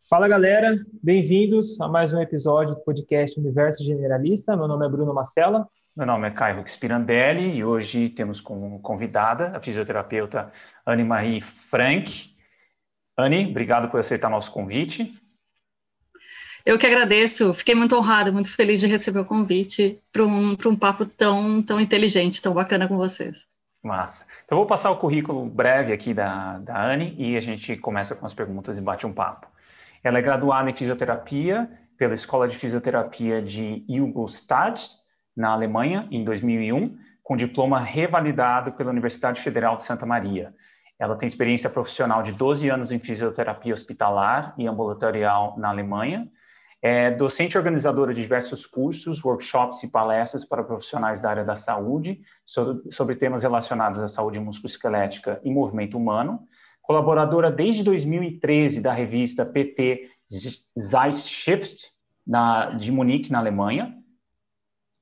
Fala galera, bem-vindos a mais um episódio do podcast Universo Generalista. Meu nome é Bruno Macella. Meu nome é Caio Spirandelli e hoje temos como convidada a fisioterapeuta Anne-Marie Frank. Anne, obrigado por aceitar nosso convite. Eu que agradeço, fiquei muito honrada, muito feliz de receber o convite para um papo tão inteligente, tão bacana com vocês. Massa. Então eu vou passar o currículo breve aqui da Anne e a gente começa com as perguntas e bate um papo. Ela é graduada em fisioterapia pela Escola de Fisioterapia de Ingolstadt, na Alemanha, em 2001, com diploma revalidado pela Universidade Federal de Santa Maria. Ela tem experiência profissional de 12 anos em fisioterapia hospitalar e ambulatorial na Alemanha. É docente e organizadora de diversos cursos, workshops e palestras para profissionais da área da saúde sobre temas relacionados à saúde musculoesquelética e movimento humano. Colaboradora desde 2013 da revista PT Zeitschrift de Munique, na Alemanha.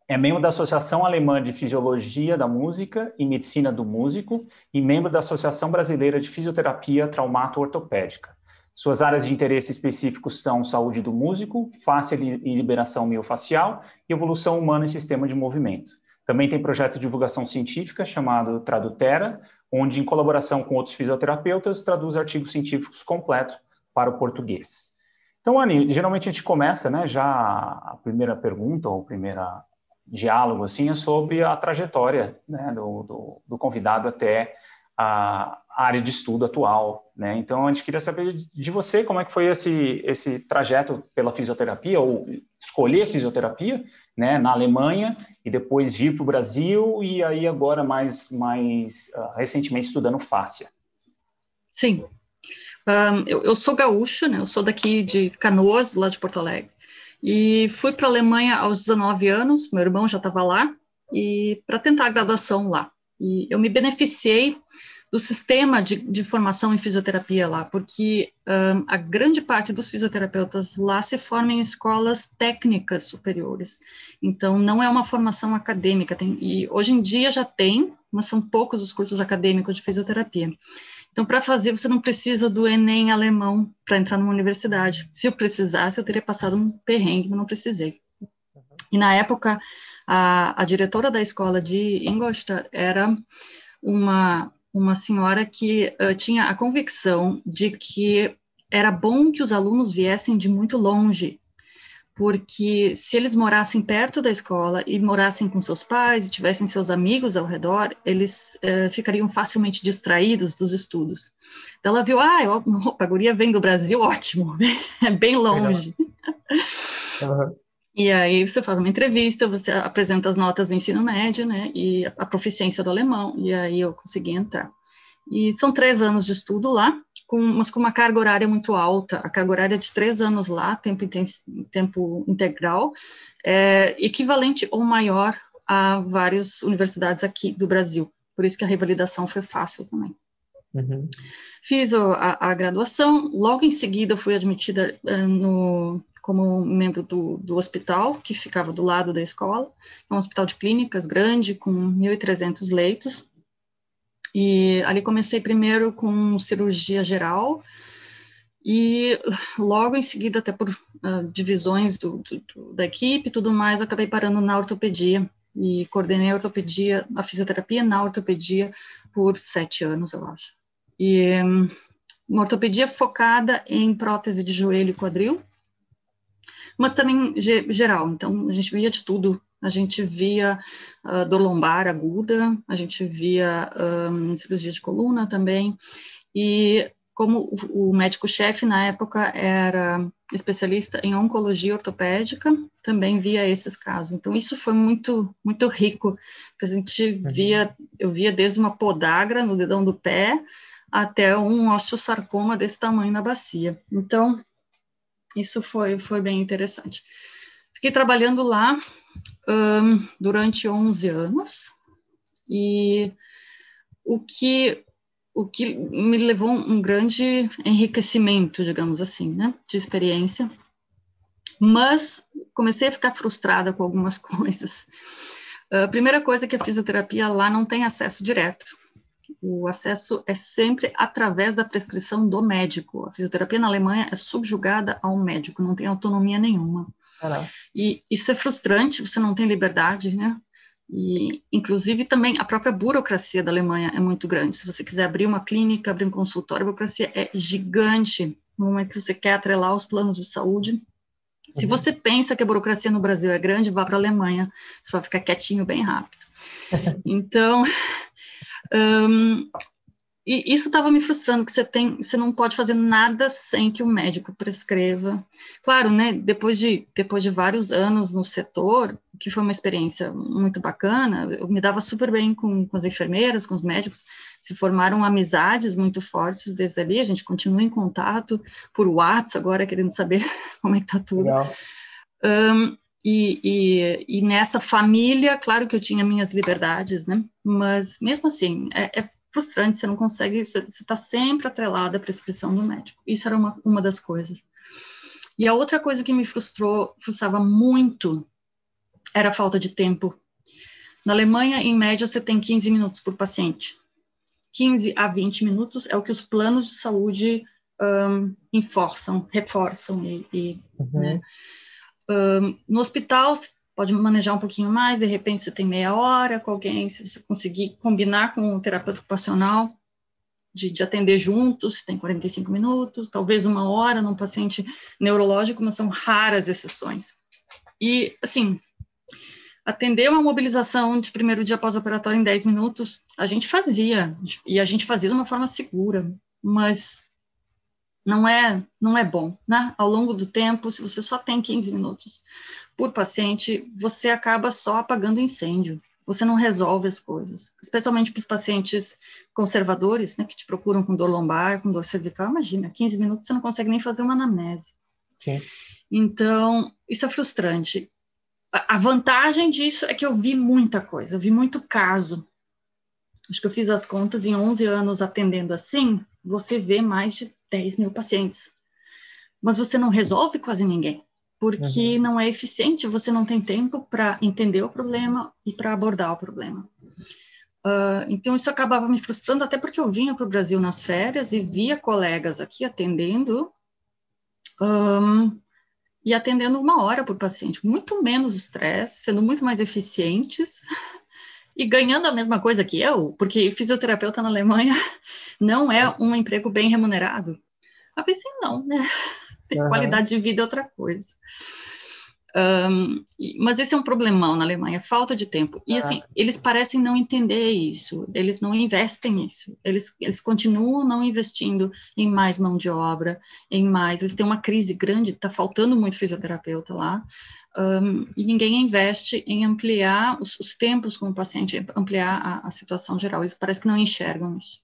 É membro da Associação Alemã de Fisiologia da Música e Medicina do Músico e membro da Associação Brasileira de Fisioterapia Traumato-Ortopédica. Suas áreas de interesse específicos são saúde do músico, face e liberação miofacial e evolução humana em sistema de movimento. Também tem projeto de divulgação científica chamado Tradutera, onde, em colaboração com outros fisioterapeutas, traduz artigos científicos completos para o português. Então, Anne, geralmente a gente começa, né, já a primeira pergunta, ou o primeiro diálogo, assim, é sobre a trajetória, né, do convidado até a área de estudo atual, né? Então, a gente queria saber de você como é que foi esse trajeto pela fisioterapia, ou escolher a fisioterapia, né, na Alemanha, e depois vir para o Brasil, e aí agora mais recentemente estudando fáscia. Sim, eu sou gaúcha, né? Eu sou daqui de Canoas, do lado de Porto Alegre, e fui para a Alemanha aos 19 anos, meu irmão já estava lá, e para tentar a graduação lá. E eu me beneficiei do sistema de formação em fisioterapia lá, porque a grande parte dos fisioterapeutas lá se formam em escolas técnicas superiores, então não é uma formação acadêmica, e hoje em dia já tem, mas são poucos os cursos acadêmicos de fisioterapia. Então, para fazer, você não precisa do Enem alemão para entrar numa universidade. Se eu precisasse, eu teria passado um perrengue, mas não precisei. E na época, a diretora da escola de Ingolstadt era uma senhora que tinha a convicção de que era bom que os alunos viessem de muito longe, porque se eles morassem perto da escola e morassem com seus pais e tivessem seus amigos ao redor, eles ficariam facilmente distraídos dos estudos. Então ela viu, a guria vem do Brasil, ótimo, é bem longe. Uhum. E aí você faz uma entrevista, você apresenta as notas do ensino médio, né, e a proficiência do alemão, e aí eu consegui entrar. E são 3 anos de estudo lá, mas com uma carga horária muito alta. A carga horária de 3 anos lá, tempo integral, é equivalente ou maior a várias universidades aqui do Brasil. Por isso que a revalidação foi fácil também. Uhum. Fiz a graduação, logo em seguida fui admitida como membro do hospital, que ficava do lado da escola. É um hospital de clínicas grande, com 1.300 leitos. E ali comecei primeiro com cirurgia geral, e logo em seguida, até por divisões da equipe e tudo mais, acabei parando na ortopedia, e coordenei a fisioterapia na ortopedia por 7 anos, eu acho. E uma ortopedia focada em prótese de joelho e quadril, mas também geral, então a gente via de tudo. A gente via dor lombar aguda, a gente via cirurgia de coluna também, e como o médico-chefe na época era especialista em oncologia ortopédica, também via esses casos. Então isso foi muito rico, porque eu via desde uma podagra no dedão do pé até um osteosarcoma desse tamanho na bacia. Então isso foi bem interessante. Fiquei trabalhando lá durante 11 anos, e o que me levou um grande enriquecimento, digamos assim, né, de experiência, mas comecei a ficar frustrada com algumas coisas. A primeira coisa é que a fisioterapia lá não tem acesso direto. O acesso é sempre através da prescrição do médico. A fisioterapia na Alemanha é subjugada ao médico, não tem autonomia nenhuma. E isso é frustrante, você não tem liberdade, né? E, inclusive, também a própria burocracia da Alemanha é muito grande. Se você quiser abrir uma clínica, abrir um consultório, a burocracia é gigante. No momento que você quer atrelar os planos de saúde, se você pensa que a burocracia no Brasil é grande, vá para a Alemanha, você vai ficar quietinho bem rápido. Então, e isso estava me frustrando, que você não pode fazer nada sem que o médico prescreva. Claro, né, depois de vários anos no setor, que foi uma experiência muito bacana, eu me dava super bem com as enfermeiras, com os médicos, se formaram amizades muito fortes desde ali, a gente continua em contato por WhatsApp agora, querendo saber como é que está tudo. Legal. E nessa família, claro que eu tinha minhas liberdades, né, mas mesmo assim, é frustrante, você não consegue, você está sempre atrelada à prescrição do médico. Isso era uma das coisas. E a outra coisa que me frustrava muito, era a falta de tempo. Na Alemanha, em média, você tem 15 minutos por paciente. 15 a 20 minutos é o que os planos de saúde reforçam. Né? No hospital, você pode manejar um pouquinho mais, de repente você tem meia hora com alguém, se você conseguir combinar com o terapeuta ocupacional, de atender juntos, tem 45 minutos, talvez uma hora num paciente neurológico, mas são raras exceções. E, assim, atender uma mobilização de primeiro dia pós-operatório em 10 minutos, a gente fazia, e a gente fazia de uma forma segura, mas não é bom, né? Ao longo do tempo, se você só tem 15 minutos por paciente, você acaba só apagando incêndio, você não resolve as coisas, especialmente para os pacientes conservadores, né, que te procuram com dor lombar, com dor cervical, imagina, 15 minutos você não consegue nem fazer uma anamnese. Sim. Então, isso é frustrante. A vantagem disso é que eu vi muita coisa, eu vi muito caso. Acho que eu fiz as contas, em 11 anos atendendo assim, você vê mais de 10 mil pacientes. Mas você não resolve quase ninguém, porque não é eficiente, você não tem tempo para entender o problema e para abordar o problema. Então, isso acabava me frustrando, até porque eu vinha para o Brasil nas férias e via colegas aqui atendendo, e atendendo 1 hora por paciente, muito menos estresse, sendo muito mais eficientes, e ganhando a mesma coisa que eu, porque fisioterapeuta na Alemanha não é um emprego bem remunerado. Eu pensei, não, né? Qualidade de vida é outra coisa. Mas esse é um problemão na Alemanha, falta de tempo. E, assim, eles parecem não entender isso, eles não investem nisso, eles continuam não investindo em mais mão de obra, eles têm uma crise grande, está faltando muito fisioterapeuta lá, e ninguém investe em ampliar os tempos com o paciente, ampliar a situação geral, eles parecem que não enxergam isso.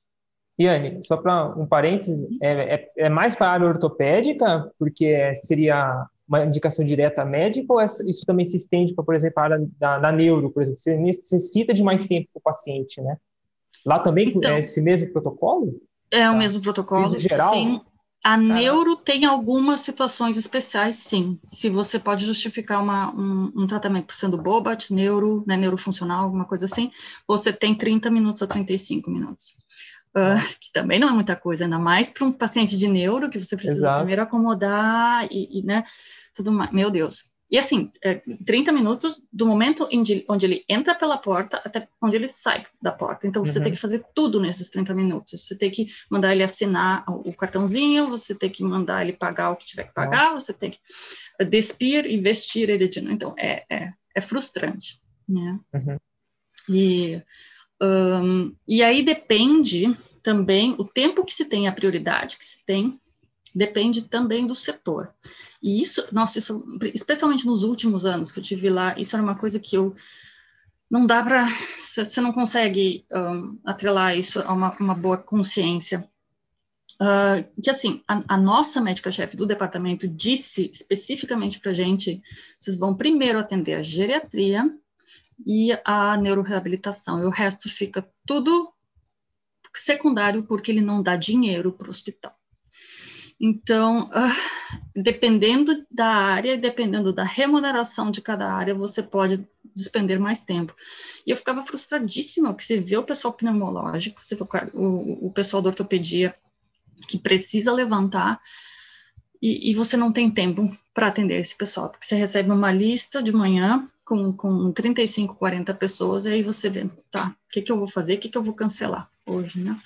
Iane, só para um parênteses, é mais para a área ortopédica, porque seria uma indicação direta médica, ou isso também se estende para, por exemplo, a área da neuro, por exemplo, você necessita de mais tempo para o paciente, né? Lá também então, é esse mesmo protocolo? É o mesmo protocolo, geral? Sim. A neuro tem algumas situações especiais, sim. Se você pode justificar um tratamento por sendo Bobat, neuro, né, neurofuncional, alguma coisa assim, você tem 30 minutos a 35 minutos. Que também não é muita coisa, ainda mais para um paciente de neuro, que você precisa primeiro acomodar né, tudo mais. Meu Deus. E assim, 30 minutos do momento onde ele entra pela porta até onde ele sai da porta. Então, você tem que fazer tudo nesses 30 minutos. Você tem que mandar ele assinar o cartãozinho, você tem que mandar ele pagar o que tiver que pagar, você tem que despir e vestir ele de novo. Então, é frustrante, né? E aí depende também, o tempo que se tem, a prioridade que se tem, depende também do setor. E isso, especialmente nos últimos anos que eu tive lá, isso era uma coisa que não dá para, você não consegue atrelar isso a uma boa consciência. Que assim, a nossa médica-chefe do departamento disse especificamente para a gente, vocês vão primeiro atender a geriatria e a neuroreabilitação, e o resto fica tudo secundário, porque ele não dá dinheiro para o hospital. Então, dependendo da área, dependendo da remuneração de cada área, você pode despender mais tempo. E eu ficava frustradíssima, porque você vê o pessoal pneumológico, você vê o pessoal da ortopedia que precisa levantar, e você não tem tempo para atender esse pessoal, porque você recebe uma lista de manhã com 35, 40 pessoas, e aí você vê, tá, o que eu vou fazer, o que eu vou cancelar hoje, né?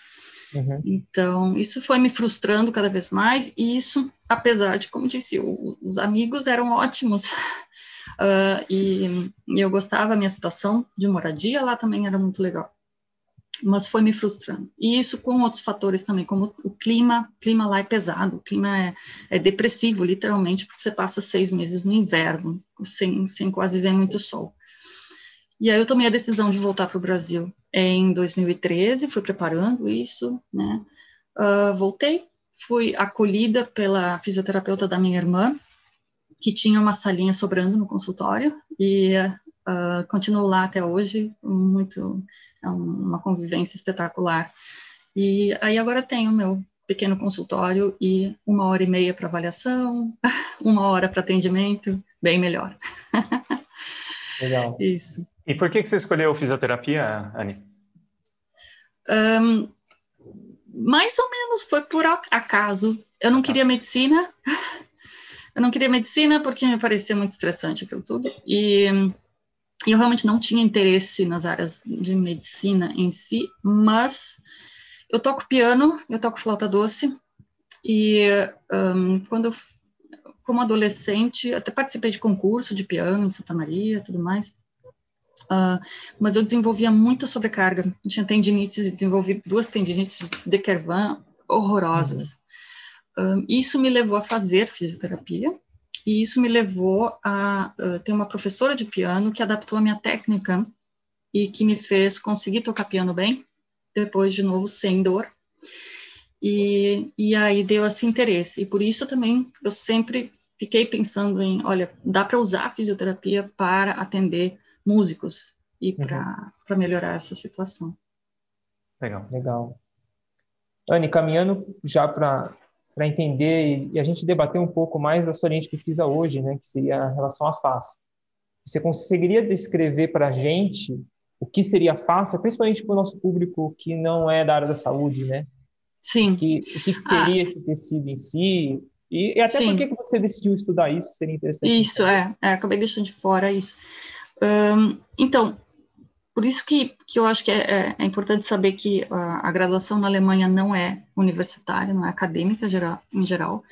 Uhum. Então, isso foi me frustrando cada vez mais, e isso, apesar de, como disse, os amigos eram ótimos, e eu gostava, a minha situação de moradia lá também era muito legal, mas foi me frustrando. E isso com outros fatores também, como o clima lá é pesado, o clima é depressivo, literalmente, porque você passa 6 meses no inverno, sem quase ver muito sol. E aí eu tomei a decisão de voltar para o Brasil em 2013, fui preparando isso, né? Voltei, fui acolhida pela fisioterapeuta da minha irmã, que tinha uma salinha sobrando no consultório, e continuo lá até hoje, uma convivência espetacular. E aí agora tenho meu pequeno consultório e 1h30 para avaliação, 1 hora para atendimento, bem melhor. Legal. Isso. E por que você escolheu fisioterapia, Anne? Mais ou menos foi por acaso. Eu não queria medicina. Eu não queria medicina porque me parecia muito estressante aquilo tudo. E eu realmente não tinha interesse nas áreas de medicina em si, mas eu toco piano, eu toco flauta doce, e como adolescente, até participei de concurso de piano em Santa Maria, tudo mais, mas eu desenvolvia muita sobrecarga, eu tinha tendinites, desenvolvi 2 tendinites de Kervan horrorosas. Isso me levou a fazer fisioterapia, e isso me levou a ter uma professora de piano que adaptou a minha técnica e que me fez conseguir tocar piano bem, depois, de novo, sem dor. E aí deu esse interesse. E por isso também eu sempre fiquei pensando em, olha, dá para usar a fisioterapia para atender músicos e para melhorar essa situação. Legal. Anne, caminhando já para entender e a gente debater um pouco mais da sua linha de pesquisa hoje, né, que seria a relação à face. Você conseguiria descrever para a gente o que seria a face, principalmente para o nosso público que não é da área da saúde, né? Sim. O que seria esse tecido em si? E até por que você decidiu estudar isso? Seria interessante. Isso, acabei deixando de fora isso. Então, por isso que eu acho que é importante saber que a graduação na Alemanha não é universitária, não é acadêmica em geral,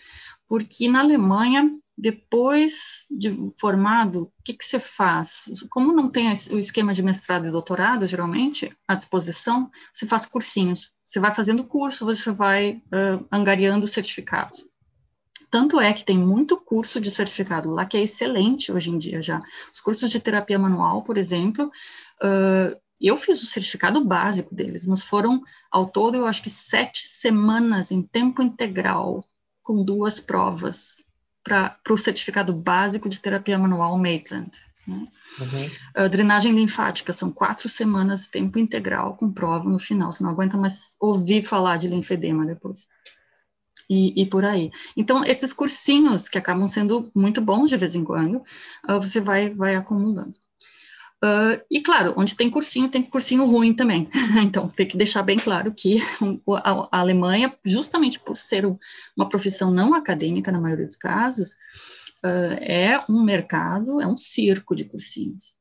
porque na Alemanha, depois de formado, o que você faz? Como não tem o esquema de mestrado e doutorado, geralmente, à disposição, você faz cursinhos. Você vai fazendo curso, você vai angariando certificados. Tanto é que tem muito curso de certificado lá que é excelente hoje em dia já. Os cursos de terapia manual, por exemplo, eu fiz o certificado básico deles, mas foram, ao todo, eu acho que 7 semanas em tempo integral, com 2 provas, para o certificado básico de terapia manual Maitland. Né? Drenagem linfática, são 4 semanas, tempo integral, com prova no final. Você não aguenta mais ouvir falar de linfedema depois. E por aí. Então, esses cursinhos, que acabam sendo muito bons de vez em quando, você vai acumulando. E, claro, onde tem cursinho ruim também. Então, tem que deixar bem claro que a Alemanha, justamente por ser uma profissão não acadêmica, na maioria dos casos, é um mercado, é um circo de cursinhos.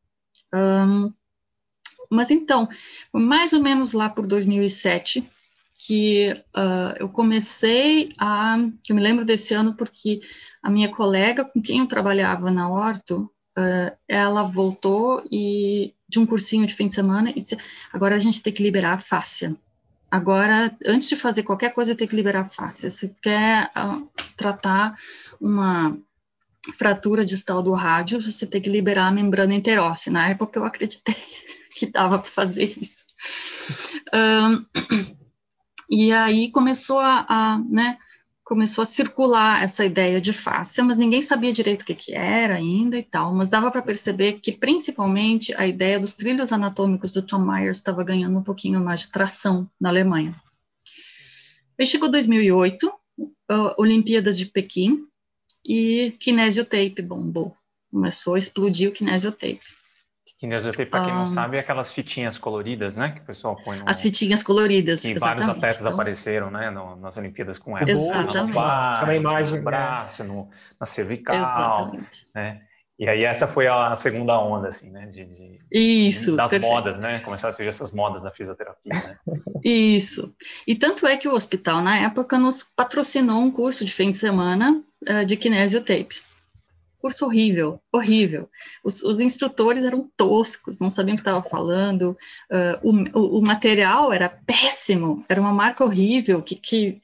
Mas, então, mais ou menos lá por 2007, que eu comecei eu me lembro desse ano porque a minha colega com quem eu trabalhava na orto, ela voltou de um cursinho de fim de semana e disse, agora a gente tem que liberar a fáscia. Agora, antes de fazer qualquer coisa, tem que liberar a fáscia. Se quer tratar uma fratura distal do rádio, você tem que liberar a membrana interóssea. Na época eu acreditei que dava para fazer isso. E aí começou começou a circular essa ideia de fáscia, mas ninguém sabia direito o que era ainda e tal, mas dava para perceber que, principalmente, a ideia dos trilhos anatômicos do Tom Myers estava ganhando um pouquinho mais de tração na Alemanha. Aí chegou 2008, Olimpíadas de Pequim, e kinesiotape bombou. Começou a explodir o kinesiotape. Kinesiotape, para quem não sabe, é aquelas fitinhas coloridas, né? Que o pessoal põe no... As fitinhas coloridas, E exatamente. vários atletas então, apareceram, né? Nas Olimpíadas com ela. Exatamente. Na lombar, Aquela imagem, no braço, na cervical, exatamente. né? E aí essa foi a segunda onda, assim, né? Isso, das perfeito. modas, né? Começaram a surgir essas modas da fisioterapia, né? Isso. E tanto é que o hospital, na época, nos patrocinou um curso de fim de semana de kinesiotape. Curso horrível, horrível. Os instrutores eram toscos, não sabiam o que estava falando, o material era péssimo, era uma marca horrível que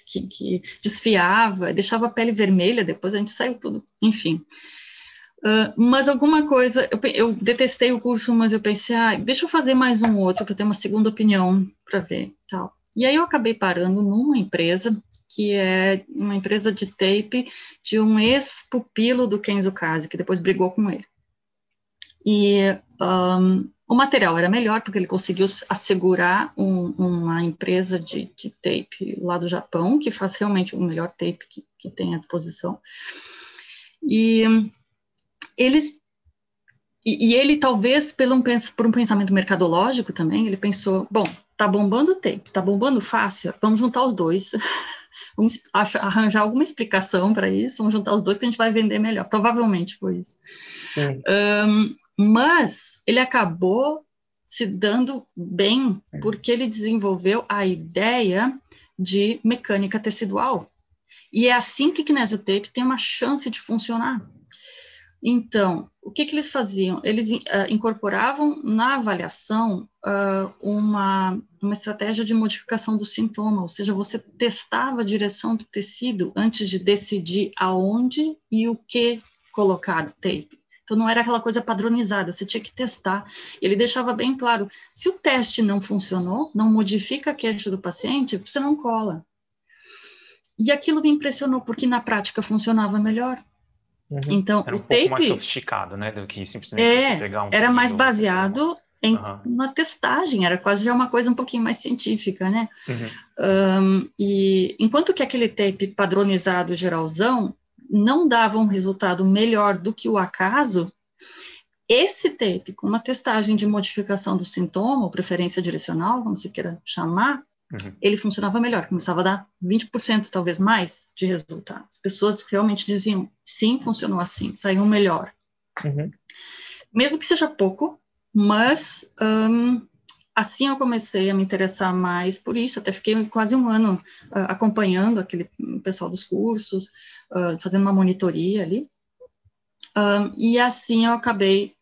desfiava, deixava a pele vermelha, depois a gente saiu tudo, enfim. Mas alguma coisa, eu detestei o curso, mas eu pensei, deixa eu fazer mais um outro para ter uma segunda opinião para ver, tal. E aí eu acabei parando numa empresa que é uma empresa de tape de um ex-pupilo do Kenzo Kazi, que depois brigou com ele. E o material era melhor, porque ele conseguiu assegurar uma empresa de tape lá do Japão, que faz realmente o melhor tape que tem à disposição. E ele, talvez, por um pensamento mercadológico também, ele pensou, bom, tá bombando o tape, tá bombando fácil, vamos juntar os dois, vamos arranjar alguma explicação para isso, vamos juntar os dois que a gente vai vender melhor. Provavelmente foi isso. Mas ele acabou se dando bem porque ele desenvolveu a ideia de mecânica tecidual. E é assim que kinesiotape tem uma chance de funcionar. Então, o que eles faziam? Eles incorporavam na avaliação uma estratégia de modificação do sintoma, ou seja, você testava a direção do tecido antes de decidir aonde e o que colocar do tape. Então, não era aquela coisa padronizada, você tinha que testar. Ele deixava bem claro, se o teste não funcionou, não modifica a queixa do paciente, você não cola. E aquilo me impressionou, porque na prática funcionava melhor. Então, era um o pouco tape mais sofisticado, né, do que simplesmente você pegar um era mais fio, baseado na testagem, era quase já uma coisa um pouquinho mais científica, né? E enquanto que aquele tape padronizado geralzão não dava um resultado melhor do que o acaso, esse tape, com uma testagem de modificação do sintoma, ou preferência direcional, como se queira chamar, ele funcionava melhor, começava a dar 20%, talvez mais, de resultado. As pessoas realmente diziam, sim, funcionou assim, saiu melhor. Mesmo que seja pouco, mas assim eu comecei a me interessar mais por isso, até fiquei quase um ano acompanhando aquele pessoal dos cursos, fazendo uma monitoria ali, e assim eu acabei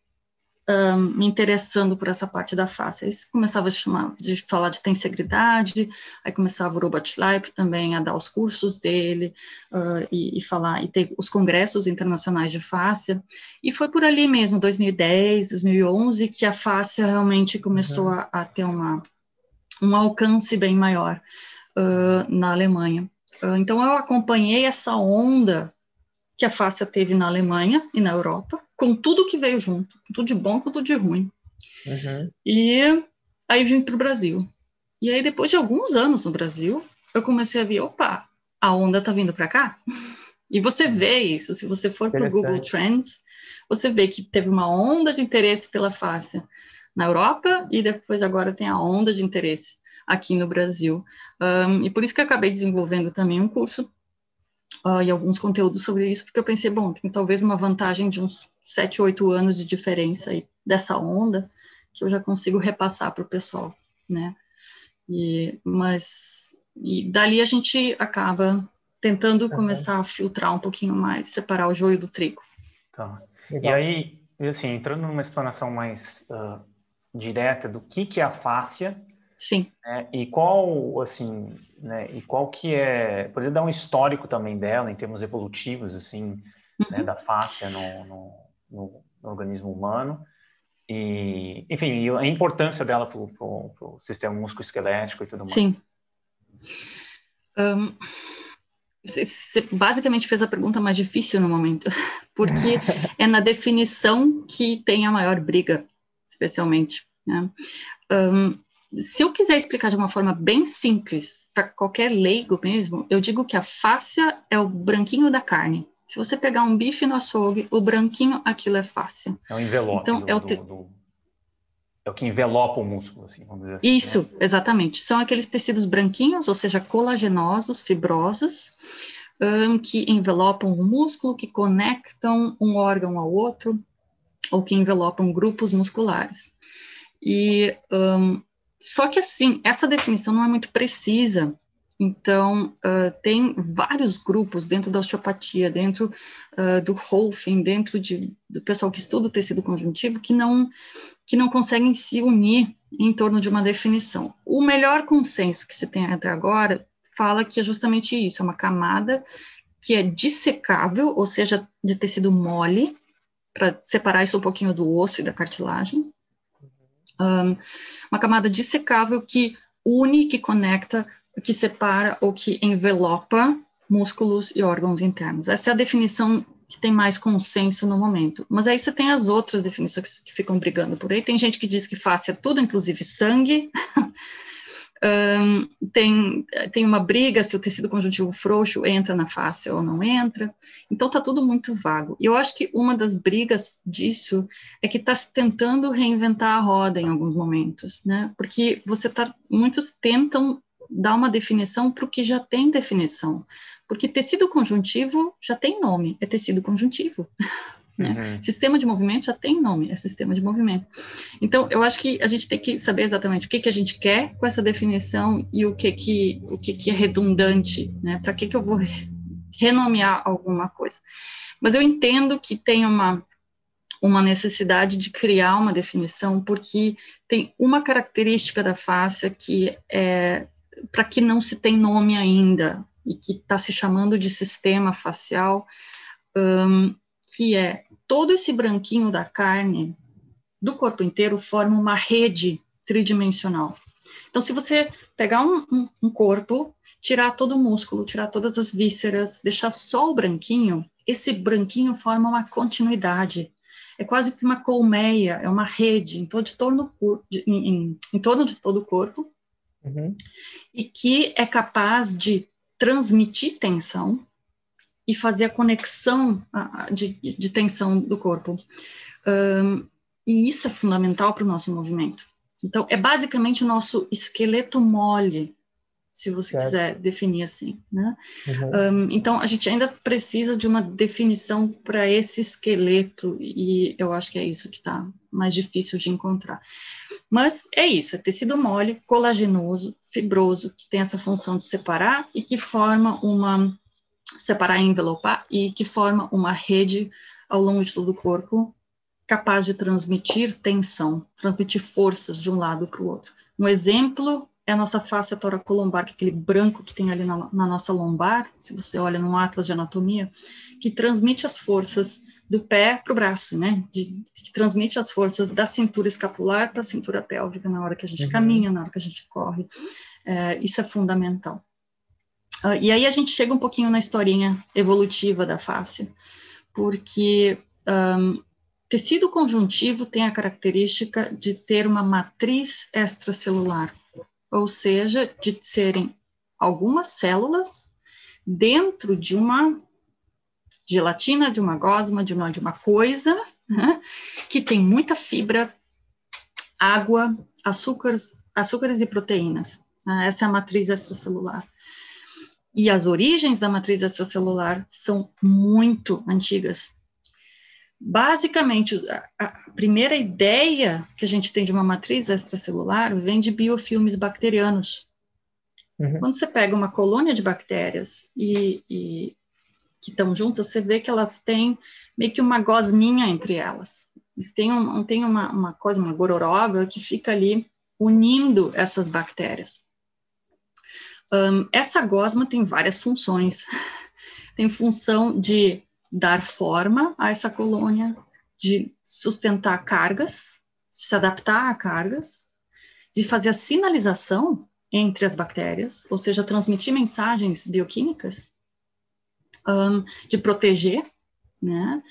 me interessando por essa parte da face. Aí começava a falar de tensegridade, aí começava o Robert Schleip também a dar os cursos dele, e falar, e ter os congressos internacionais de face, e foi por ali mesmo, 2010, 2011, que a face realmente começou a ter um alcance bem maior na Alemanha. Então eu acompanhei essa onda que a fáscia teve na Alemanha e na Europa, com tudo que veio junto, com tudo de bom, com tudo de ruim. E aí vim para o Brasil. E aí, depois de alguns anos no Brasil, eu comecei a ver, opa, a onda está vindo para cá. E você vê isso, se você for para o Google Trends, você vê que teve uma onda de interesse pela fáscia na Europa, e depois agora tem a onda de interesse aqui no Brasil. E por isso que eu acabei desenvolvendo também um curso e alguns conteúdos sobre isso, porque eu pensei, bom, tem talvez uma vantagem de uns 7, 8 anos de diferença aí dessa onda, que eu já consigo repassar para o pessoal, né? E dali a gente acaba tentando começar a filtrar um pouquinho mais, separar o joio do trigo. Tá. E aí, assim, entrando numa explanação mais direta do que é a fáscia, sim, e qual, assim, né, e qual que é, poderia dar um histórico também dela, em termos evolutivos, assim, né, da fáscia no organismo humano, e, enfim, a importância dela para o sistema musculoesquelético e tudo mais. Sim. Você basicamente fez a pergunta mais difícil no momento, porque é na definição que tem a maior briga, especialmente, né? se eu quiser explicar de uma forma bem simples, para qualquer leigo mesmo, eu digo que a fáscia é o branquinho da carne. Se você pegar um bife no açougue, o branquinho, aquilo é fáscia. É o envelope Então, é o que envelopa o músculo, assim, vamos dizer assim. Isso, né? exatamente. São aqueles tecidos branquinhos, ou seja, colagenosos, fibrosos, que envelopam o músculo, que conectam um órgão ao outro, ou que envelopam grupos musculares. E só que assim, essa definição não é muito precisa. Então, tem vários grupos dentro da osteopatia, dentro do Rolfing, dentro do pessoal que estuda o tecido conjuntivo, que não conseguem se unir em torno de uma definição. O melhor consenso que se tem até agora fala que é justamente isso, é uma camada que é dissecável, ou seja, de tecido mole, para separar isso um pouquinho do osso e da cartilagem, uma camada dissecável que une, que conecta, que separa ou que envelopa músculos e órgãos internos. Essa é a definição que tem mais consenso no momento. Mas aí você tem as outras definições que ficam brigando por aí. Tem gente que diz que fáscia é tudo, inclusive sangue. Tem uma briga se o tecido conjuntivo frouxo entra na fáscia ou não entra. Então está tudo muito vago. E eu acho que uma das brigas disso é que está se tentando reinventar a roda em alguns momentos, né? Porque muitos tentam dar uma definição para o que já tem definição. Porque tecido conjuntivo já tem nome, é tecido conjuntivo. Né? Sistema de movimento já tem nome, é sistema de movimento. Então, eu acho que a gente tem que saber exatamente o que a gente quer com essa definição e o que é redundante, né? Para que eu vou renomear alguma coisa. Mas eu entendo que tem uma necessidade de criar uma definição, porque tem uma característica da fáscia que é para que não se tem nome ainda, e que está se chamando de sistema facial, que é todo esse branquinho da carne do corpo inteiro forma uma rede tridimensional. Então, se você pegar um corpo, tirar todo o músculo, tirar todas as vísceras, deixar só o branquinho, esse branquinho forma uma continuidade. É quase que uma colmeia, é uma rede em torno de todo o corpo, e que é capaz de transmitir tensão e fazer a conexão de tensão do corpo. E isso é fundamental para o nosso movimento. Então, é basicamente o nosso esqueleto mole, se você quiser definir assim, né? Então, a gente ainda precisa de uma definição para esse esqueleto, e eu acho que é isso que está mais difícil de encontrar. Mas é isso, é tecido mole, colagenoso, fibroso, que tem essa função de separar e que forma separar e envelopar, e que forma uma rede ao longo de todo o corpo, capaz de transmitir tensão, transmitir forças de um lado para o outro. Um exemplo é a nossa fáscia toracolombar, que é aquele branco que tem ali na nossa lombar, se você olha num atlas de anatomia, que transmite as forças do pé para o braço, né? Que transmite as forças da cintura escapular para a cintura pélvica na hora que a gente caminha, na hora que a gente corre. Isso é fundamental. E aí a gente chega um pouquinho na historinha evolutiva da fáscia, porque tecido conjuntivo tem a característica de ter uma matriz extracelular, ou seja, de serem algumas células dentro de uma gelatina, de uma gosma, de uma coisa, né, que tem muita fibra, água, açúcares e proteínas. Essa é a matriz extracelular. E as origens da matriz extracelular são muito antigas. Basicamente, a primeira ideia que a gente tem de uma matriz extracelular vem de biofilmes bacterianos. Quando você pega uma colônia de bactérias e que estão juntas, você vê que elas têm meio que uma gosminha entre elas. Eles têm uma coisa, uma gororoba, que fica ali unindo essas bactérias. Essa gosma tem várias funções. Tem função de dar forma a essa colônia, de sustentar cargas, de se adaptar a cargas, de fazer a sinalização entre as bactérias, ou seja, transmitir mensagens bioquímicas, de proteger, né,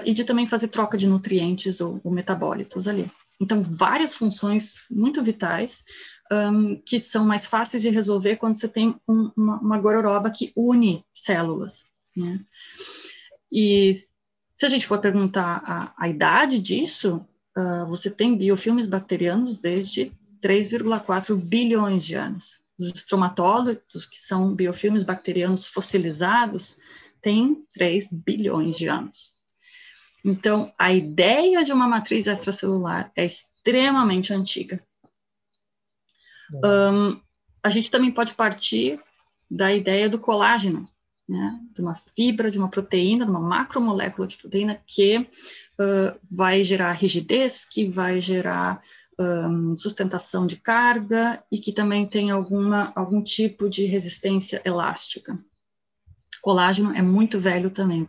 e de também fazer troca de nutrientes ou metabólitos ali. Então, várias funções muito vitais, que são mais fáceis de resolver quando você tem uma gororoba que une células, né? E se a gente for perguntar a idade disso, você tem biofilmes bacterianos desde 3,4 bilhões de anos. Os estromatólitos, que são biofilmes bacterianos fossilizados, têm 3 bilhões de anos. Então, a ideia de uma matriz extracelular é extremamente antiga. A gente também pode partir da ideia do colágeno, né? De uma fibra, de uma proteína, de uma macromolécula de proteína que vai gerar rigidez, que vai gerar sustentação de carga e que também tem algum tipo de resistência elástica. Colágeno é muito velho também,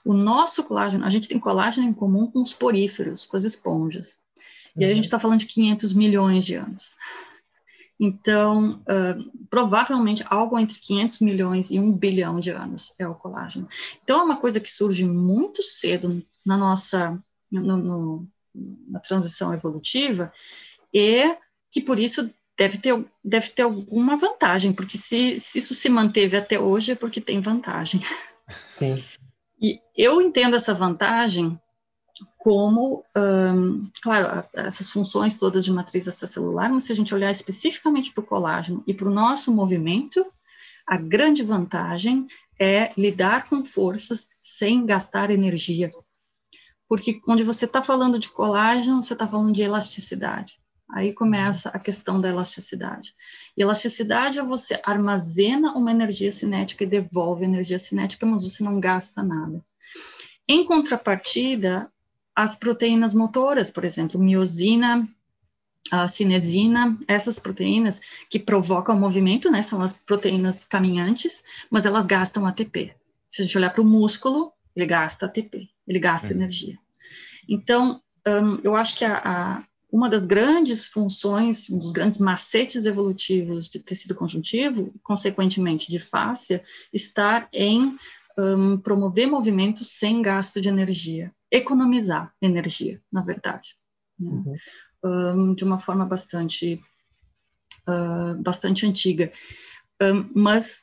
o nosso colágeno, a gente tem colágeno em comum com os poríferos, com as esponjas, e aí a gente está falando de 500 milhões de anos. Então, provavelmente algo entre 500 milhões e 1 bilhão de anos é o colágeno. Então, é uma coisa que surge muito cedo na nossa, na transição evolutiva, e que por isso deve ter alguma vantagem, porque se isso se manteve até hoje é porque tem vantagem. Sim. E eu entendo essa vantagem como, claro, essas funções todas de matriz extracelular, mas se a gente olhar especificamente para o colágeno e para o nosso movimento, a grande vantagem é lidar com forças sem gastar energia. Porque onde você está falando de colágeno, você está falando de elasticidade. Aí começa a questão da elasticidade. E elasticidade é você armazena uma energia cinética e devolve energia cinética, mas você não gasta nada. Em contrapartida, as proteínas motoras, por exemplo, miosina, a cinesina, essas proteínas que provocam o movimento, né, são as proteínas caminhantes, mas elas gastam ATP. Se a gente olhar para o músculo, ele gasta ATP, ele gasta energia. Então, eu acho que uma das grandes funções, um dos grandes macetes evolutivos de tecido conjuntivo, consequentemente de fáscia, está em promover movimentos sem gasto de energia, economizar energia, na verdade, né? De uma forma bastante antiga, mas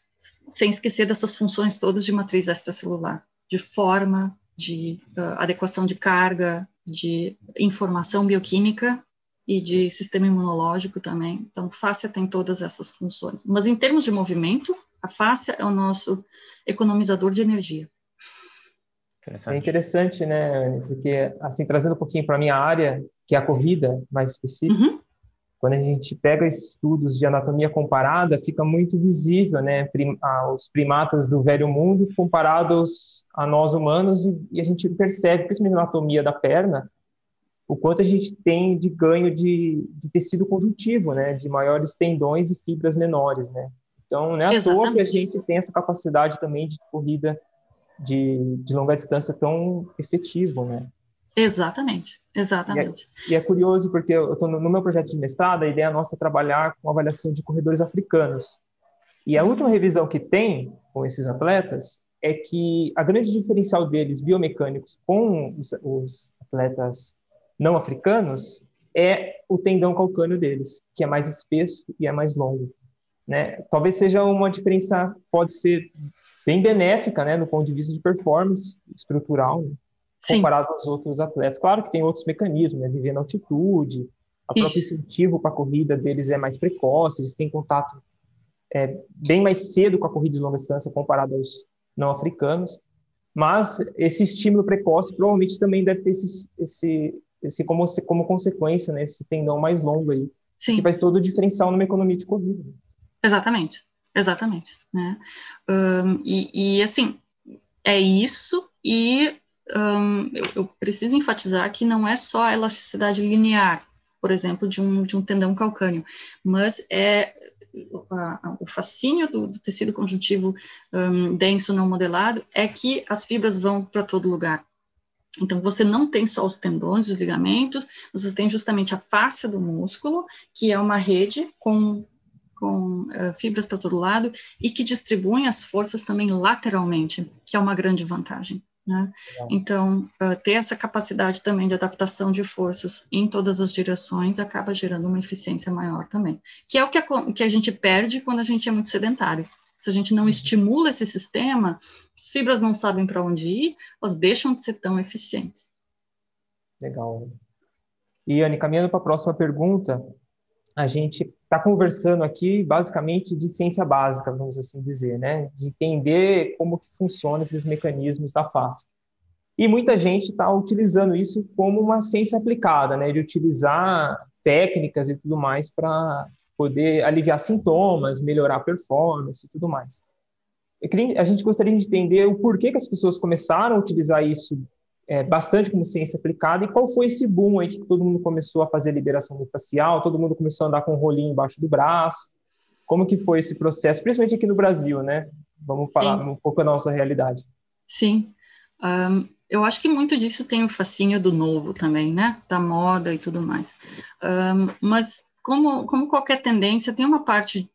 sem esquecer dessas funções todas de matriz extracelular, de forma, de adequação de carga, de informação bioquímica e de sistema imunológico também. Então, fáscia tem todas essas funções. Mas em termos de movimento, a fáscia é o nosso economizador de energia. É interessante, né, Anny? Porque, assim, trazendo um pouquinho para a minha área, que é a corrida, mais específica, quando a gente pega estudos de anatomia comparada, fica muito visível, né, os primatas do velho mundo comparados a nós humanos, e a gente percebe, principalmente na anatomia da perna, o quanto a gente tem de ganho de tecido conjuntivo, né, de maiores tendões e fibras menores, né. Então, não é à toa que a gente tem essa capacidade também de corrida de longa distância tão efetivo, né? Exatamente. E é curioso porque eu estou no meu projeto de mestrado, a ideia nossa é trabalhar com avaliação de corredores africanos. E a última revisão que tem com esses atletas é que a grande diferencial deles, biomecânicos, com os atletas não africanos, é o tendão calcâneo deles, que é mais espesso e é mais longo, né? Talvez seja uma diferença, pode ser bem benéfica, né, do ponto de vista de performance estrutural, né, comparado aos outros atletas. Claro que tem outros mecanismos, né, viver na altitude, o próprio incentivo para a corrida deles é mais precoce, eles têm contato bem mais cedo com a corrida de longa distância comparado aos não africanos, mas esse estímulo precoce provavelmente também deve ter esse como consequência, né, esse tendão mais longo aí, que faz todo o diferencial numa economia de corrida. Exatamente, né? E assim, é isso, e eu preciso enfatizar que não é só a elasticidade linear, por exemplo, de um tendão calcâneo, mas é o fascínio do tecido conjuntivo denso não modelado é que as fibras vão para todo lugar. Então, você não tem só os tendões, os ligamentos, você tem justamente a fáscia do músculo, que é uma rede com fibras para todo lado e que distribuem as forças também lateralmente, que é uma grande vantagem. né? Então, ter essa capacidade também de adaptação de forças em todas as direções acaba gerando uma eficiência maior também, que é o que a gente perde quando a gente é muito sedentário. Se a gente não estimula esse sistema, as fibras não sabem para onde ir, elas deixam de ser tão eficientes. Legal. E, Anne, caminhando para a próxima pergunta, a gente está conversando aqui basicamente de ciência básica, vamos assim dizer, né? De entender como que funcionam esses mecanismos da face. E muita gente está utilizando isso como uma ciência aplicada, né? De utilizar técnicas e tudo mais para poder aliviar sintomas, melhorar a performance e tudo mais. A gente gostaria de entender o porquê que as pessoas começaram a utilizar isso bastante como ciência aplicada, e qual foi esse boom aí que todo mundo começou a fazer liberação miofascial, todo mundo começou a andar com um rolinho embaixo do braço. Como que foi esse processo, principalmente aqui no Brasil, né? Vamos falar um pouco da nossa realidade. Sim. Eu acho que muito disso tem o fascínio do novo também, né? Da moda e tudo mais. Mas como qualquer tendência, tem uma parte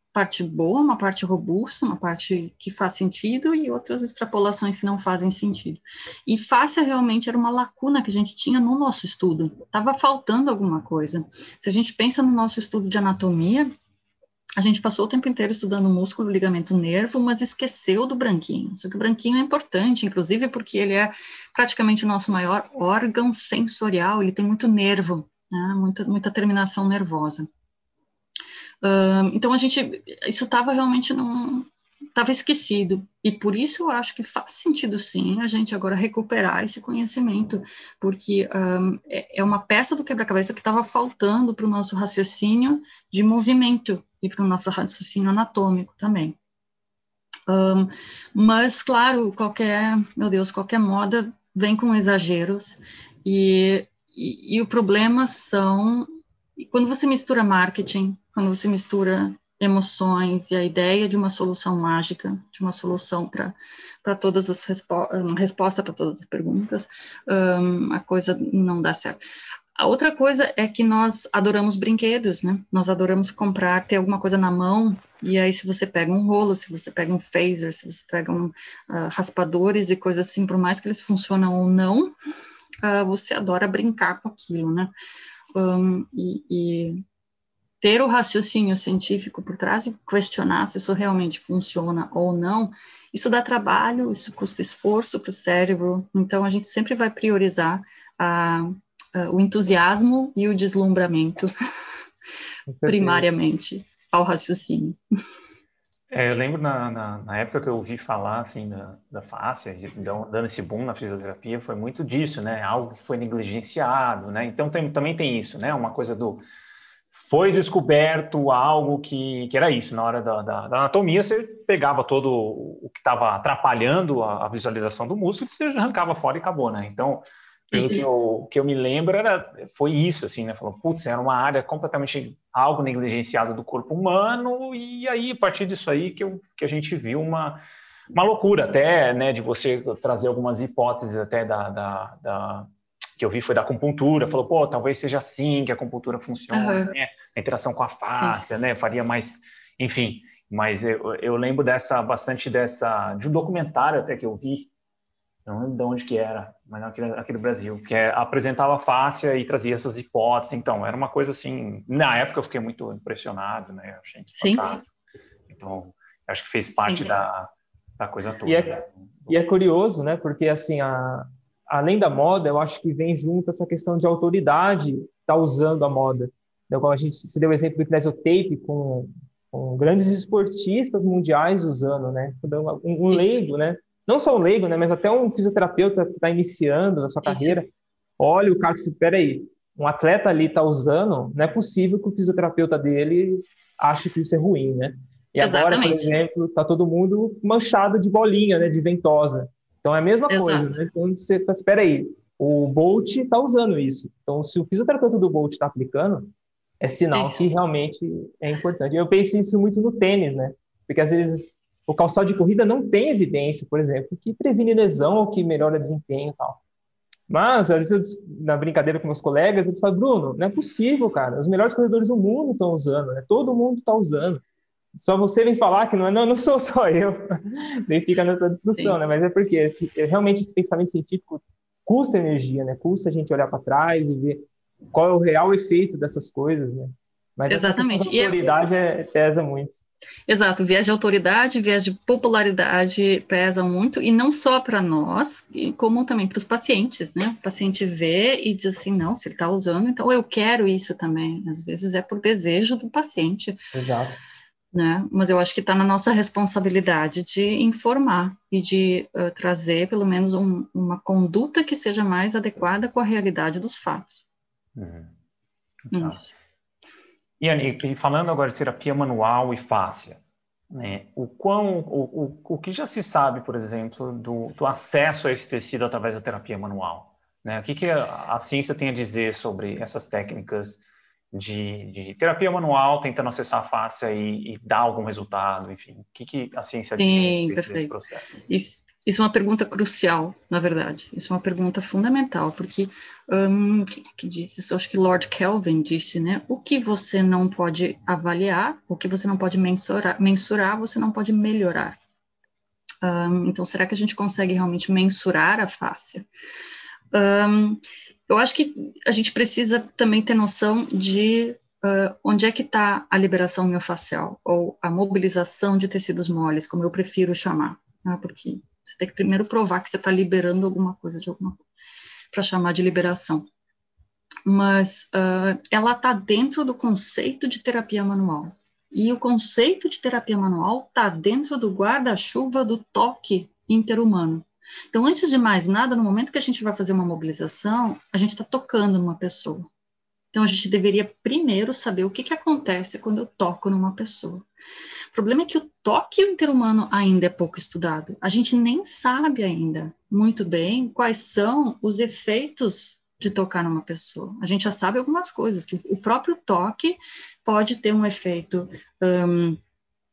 boa, uma parte robusta, uma parte que faz sentido e outras extrapolações que não fazem sentido. E fáscia realmente era uma lacuna que a gente tinha no nosso estudo. Estava faltando alguma coisa. Se a gente pensa no nosso estudo de anatomia, a gente passou o tempo inteiro estudando músculo, ligamento, nervo, mas esqueceu do branquinho. Só que o branquinho é importante, inclusive porque ele é praticamente o nosso maior órgão sensorial, ele tem muito nervo, né? muita terminação nervosa. Então, isso estava realmente estava esquecido, e por isso eu acho que faz sentido, sim, a gente agora recuperar esse conhecimento, porque é uma peça do quebra-cabeça que estava faltando para o nosso raciocínio de movimento e para o nosso raciocínio anatômico também. Mas, claro, qualquer moda vem com exageros, e o problema são, quando você mistura marketing, quando você mistura emoções e a ideia de uma solução mágica, de uma solução para todas as resposta para todas as perguntas, a coisa não dá certo. A outra coisa é que nós adoramos brinquedos, né? Nós adoramos comprar, ter alguma coisa na mão, e aí se você pega um rolo, se você pega um phaser, se você pega raspadores e coisas assim, por mais que eles funcionam ou não, você adora brincar com aquilo, né? E ter o raciocínio científico por trás e questionar se isso realmente funciona ou não, isso dá trabalho, isso custa esforço para o cérebro, então a gente sempre vai priorizar o entusiasmo e o deslumbramento primariamente ao raciocínio. Eu lembro na época que eu ouvi falar assim da fáscia, dando esse boom na fisioterapia, foi muito disso, né? Algo que foi negligenciado, né? Então também tem isso, né? Uma coisa foi descoberto algo que era isso. Na hora da anatomia, você pegava todo o que estava atrapalhando a visualização do músculo e você arrancava fora e acabou, né? Então, pelo que eu me lembro, foi isso, assim, né? Falou, putz, era uma área completamente algo negligenciado do corpo humano, e aí, a partir disso aí, que a gente viu uma loucura até, né, de você trazer algumas hipóteses até que eu vi foi da acupuntura, falou, pô, talvez seja assim que a acupuntura funciona, né? A interação com a fáscia, né? Faria mais, enfim, mas eu lembro bastante de um documentário até que eu vi, não lembro de onde que era, mas aqui do Brasil, que apresentava a fáscia e trazia essas hipóteses. Então, era uma coisa assim, na época eu fiquei muito impressionado, né? Eu achei fantástico. Então, acho que fez parte da coisa toda. E é curioso, né? Porque, assim, além da moda, eu acho que vem junto essa questão de autoridade tá usando a moda. Então, você deu o exemplo do Kinesiotape com grandes esportistas mundiais usando, né? Um leigo, né? Não só um leigo, né? Mas até um fisioterapeuta que está iniciando na sua carreira. Olha o cara que espera aí. Um atleta ali está usando, não é possível que o fisioterapeuta dele ache que isso é ruim, né? E agora, por exemplo, está todo mundo manchado de bolinha, né? De ventosa. Então, é a mesma coisa, né? Então, você espera aí, o Bolt está usando isso. Então, se o fisioterapeuta do Bolt está aplicando, é sinal que realmente é importante. Eu penso isso muito no tênis, né? Porque, às vezes, o calçado de corrida não tem evidência, por exemplo, que previne lesão ou que melhora desempenho e tal. Mas, às vezes, na brincadeira com meus colegas, eles falam, Bruno, não é possível, cara. Os melhores corredores do mundo estão usando, né? Todo mundo está usando. só você vem falar que não sou só eu. Daí fica nessa discussão, Sim. né? Mas é porque realmente esse pensamento científico custa energia, né? Custa a gente olhar para trás e ver qual é o real efeito dessas coisas, né? Mas essa questão da Exatamente. autoridade pesa muito. Exato, viés de autoridade, viés de popularidade pesa muito, e não só para nós, como também para os pacientes, né? O paciente vê e diz assim, não, se ele está usando, então eu quero isso também. Às vezes é por desejo do paciente. Exato. Né? Mas eu acho que está na nossa responsabilidade de informar e de trazer, pelo menos, uma conduta que seja mais adequada com a realidade dos fatos. Isso. Iane, e falando agora de terapia manual e fáscia, né, o que já se sabe, por exemplo, do acesso a esse tecido através da terapia manual? Né? O que a ciência tem a dizer sobre essas técnicas de terapia manual, tentando acessar a fáscia e dar algum resultado, enfim? O que a ciência diz a Sim, respeito desse perfeito. processo? Isso é uma pergunta crucial, na verdade. Isso é uma pergunta fundamental, porque, quem é que disse isso? Acho que Lord Kelvin disse, né? O que você não pode avaliar, o que você não pode mensurar, você não pode melhorar. Então, será que a gente consegue realmente mensurar a fáscia? Eu acho que a gente precisa também ter noção de onde é que está a liberação miofascial, ou a mobilização de tecidos moles, como eu prefiro chamar, né? Porque você tem que primeiro provar que você está liberando alguma coisa de alguma coisa, para chamar de liberação. Mas ela está dentro do conceito de terapia manual. E o conceito de terapia manual está dentro do guarda-chuva do toque interhumano. Então, antes de mais nada, no momento que a gente vai fazer uma mobilização, a gente está tocando numa pessoa. Então, a gente deveria primeiro saber o que acontece quando eu toco numa pessoa. O problema é que o toque interhumano ainda é pouco estudado. A gente nem sabe ainda muito bem quais são os efeitos de tocar numa pessoa. A gente já sabe algumas coisas, que o próprio toque pode ter um efeito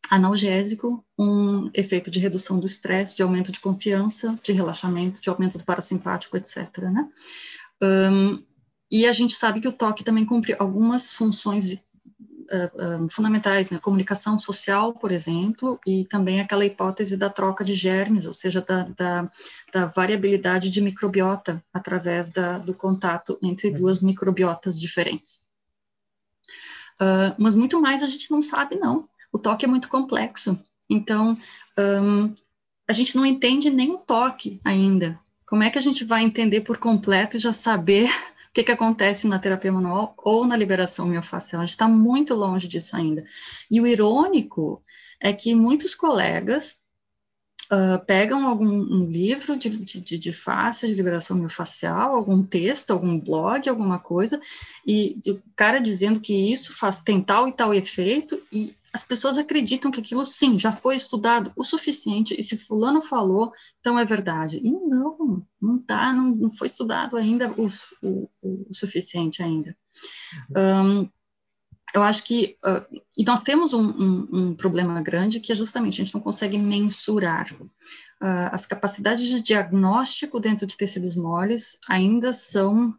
analgésico, um efeito de redução do estresse, de aumento de confiança, de relaxamento, de aumento do parasimpático, etc., né? E a gente sabe que o toque também cumpre algumas funções fundamentais, né? Comunicação social, por exemplo, e também aquela hipótese da troca de germes, ou seja, da variabilidade de microbiota através do contato entre duas microbiotas diferentes. Mas muito mais a gente não sabe, não. O toque é muito complexo. Então, a gente não entende nem o toque ainda. Como é que a gente vai entender por completo e já saber o que acontece na terapia manual ou na liberação miofascial? A gente está muito longe disso ainda. E o irônico é que muitos colegas pegam um livro de fáscia, de liberação miofascial, algum texto, algum blog, alguma coisa, e o cara dizendo que isso tem tal e tal efeito, e as pessoas acreditam que aquilo, sim, já foi estudado o suficiente, e se fulano falou, então é verdade. E não foi estudado ainda o suficiente ainda. Eu acho que e nós temos um problema grande, que é justamente a gente não consegue mensurar. As capacidades de diagnóstico dentro de tecidos moles ainda são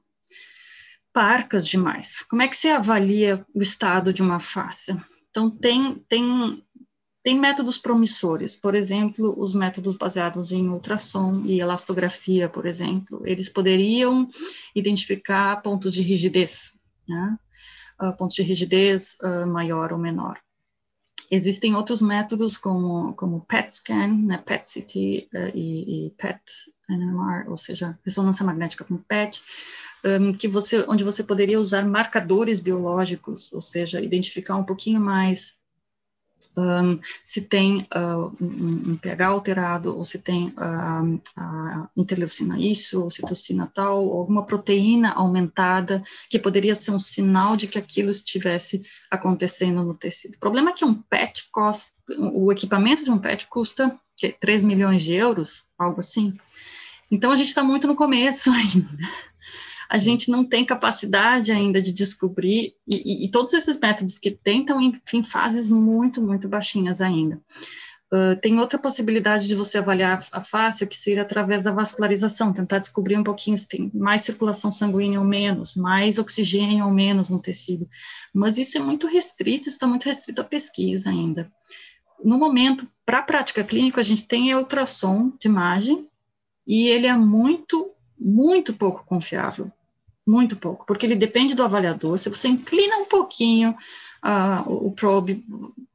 parcas demais. Como é que se avalia o estado de uma fáscia? Então, tem métodos promissores, por exemplo, os métodos baseados em ultrassom e elastografia, por exemplo, eles poderiam identificar pontos de rigidez, né? Pontos de rigidez maior ou menor. Existem outros métodos como PET scan, né, PET-CT e PET-NMR, ou seja, ressonância magnética com PET, onde você poderia usar marcadores biológicos, ou seja, identificar um pouquinho mais se tem um pH alterado, ou se tem a interleucina isso, ou citocina tal, ou alguma proteína aumentada, que poderia ser um sinal de que aquilo estivesse acontecendo no tecido. O problema é que o equipamento de um PET custa 3 milhões de euros, algo assim. Então, a gente está muito no começo ainda. A gente não tem capacidade ainda de descobrir, e todos esses métodos que tentam, em fases muito, muito baixinhas ainda. Tem outra possibilidade de você avaliar a face, que seria através da vascularização, tentar descobrir um pouquinho se tem mais circulação sanguínea ou menos, mais oxigênio ou menos no tecido. Mas isso é muito restrito, isso está muito restrito à pesquisa ainda. No momento, para a prática clínica, a gente tem ultrassom de imagem, e ele é muito, muito pouco confiável. Muito pouco, porque ele depende do avaliador. Se você inclina um pouquinho o probe,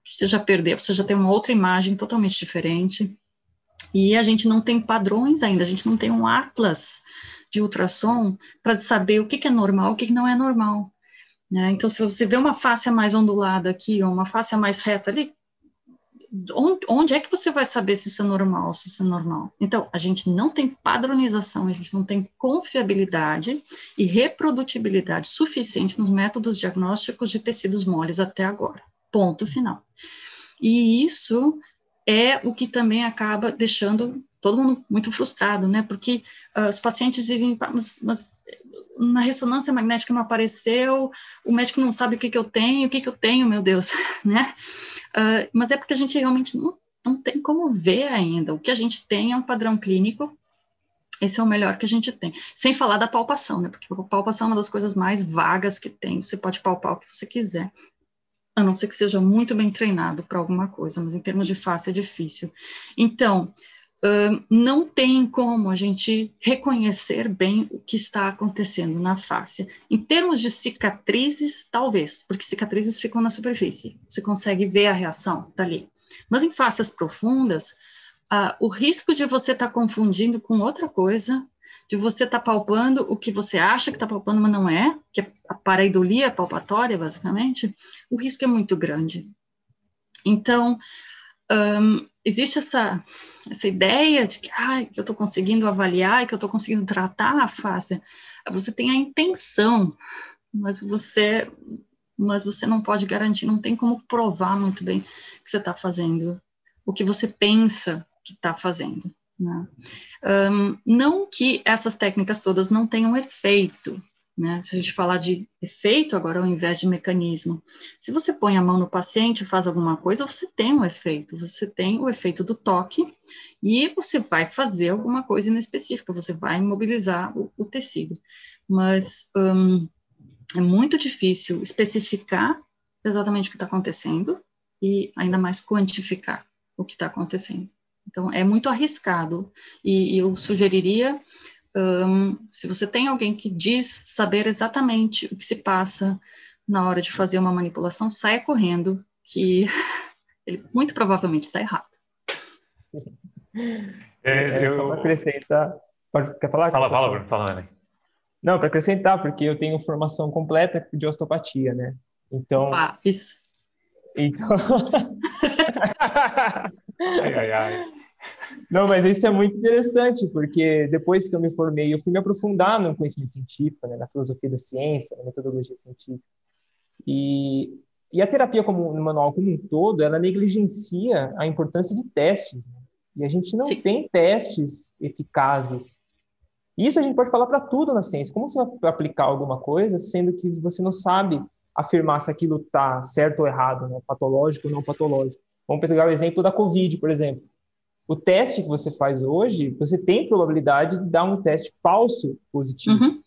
você já perdeu, você já tem uma outra imagem totalmente diferente. E a gente não tem padrões ainda, a gente não tem um atlas de ultrassom para saber o que é normal, o que não é normal. Né? Então, se você vê uma face mais ondulada aqui, ou uma face mais reta ali, onde é que você vai saber se isso é normal, se isso é normal? Então, a gente não tem padronização, a gente não tem confiabilidade e reprodutibilidade suficiente nos métodos diagnósticos de tecidos moles até agora. Ponto final. E isso é o que também acaba deixando todo mundo muito frustrado, né? Porque os pacientes dizem, mas na ressonância magnética não apareceu, o médico não sabe o que eu tenho, meu Deus, né? Mas é porque a gente realmente não tem como ver ainda. O que a gente tem é um padrão clínico, esse é o melhor que a gente tem. Sem falar da palpação, né? Porque a palpação é uma das coisas mais vagas que tem, você pode palpar o que você quiser, a não ser que seja muito bem treinado para alguma coisa, mas em termos de face é difícil. Então, não tem como a gente reconhecer bem o que está acontecendo na face. Em termos de cicatrizes, talvez, porque cicatrizes ficam na superfície, você consegue ver a reação dali. Mas em faces profundas, o risco de você estar confundindo com outra coisa, de você estar palpando o que você acha que está palpando, mas não é, que é a pareidolia palpatória, basicamente, o risco é muito grande. Então, existe essa ideia de que eu estou conseguindo avaliar, que eu estou conseguindo tratar a face. Você tem a intenção, mas você não pode garantir, não tem como provar muito bem que você está fazendo, o que você pensa que está fazendo. Né? Não que essas técnicas todas não tenham efeito, né? Se a gente falar de efeito agora ao invés de mecanismo, se você põe a mão no paciente e faz alguma coisa, você tem um efeito, você tem o efeito do toque e você vai fazer alguma coisa inespecífica, você vai imobilizar o tecido, mas é muito difícil especificar exatamente o que está acontecendo e ainda mais quantificar o que está acontecendo. Então, é muito arriscado e eu sugeriria, se você tem alguém que diz saber exatamente o que se passa na hora de fazer uma manipulação, saia correndo, que ele muito provavelmente está errado. Só para acrescentar, quer falar? Fala, Bruno, fala, Ana. Não, para acrescentar, porque eu tenho formação completa de osteopatia, né? Então... Opa, isso. Então... ai. Não, mas isso é muito interessante, porque depois que eu me formei, eu fui me aprofundar no conhecimento científico, né, na filosofia da ciência, na metodologia científica. E a terapia no manual como um todo, ela negligencia a importância de testes, né? E a gente não tem testes eficazes. Isso a gente pode falar para tudo na ciência. Como você vai aplicar alguma coisa, sendo que você não sabe afirmar se aquilo está certo ou errado, né? Patológico ou não patológico. Vamos pegar o exemplo da COVID, por exemplo. O teste que você faz hoje, você tem probabilidade de dar um teste falso positivo,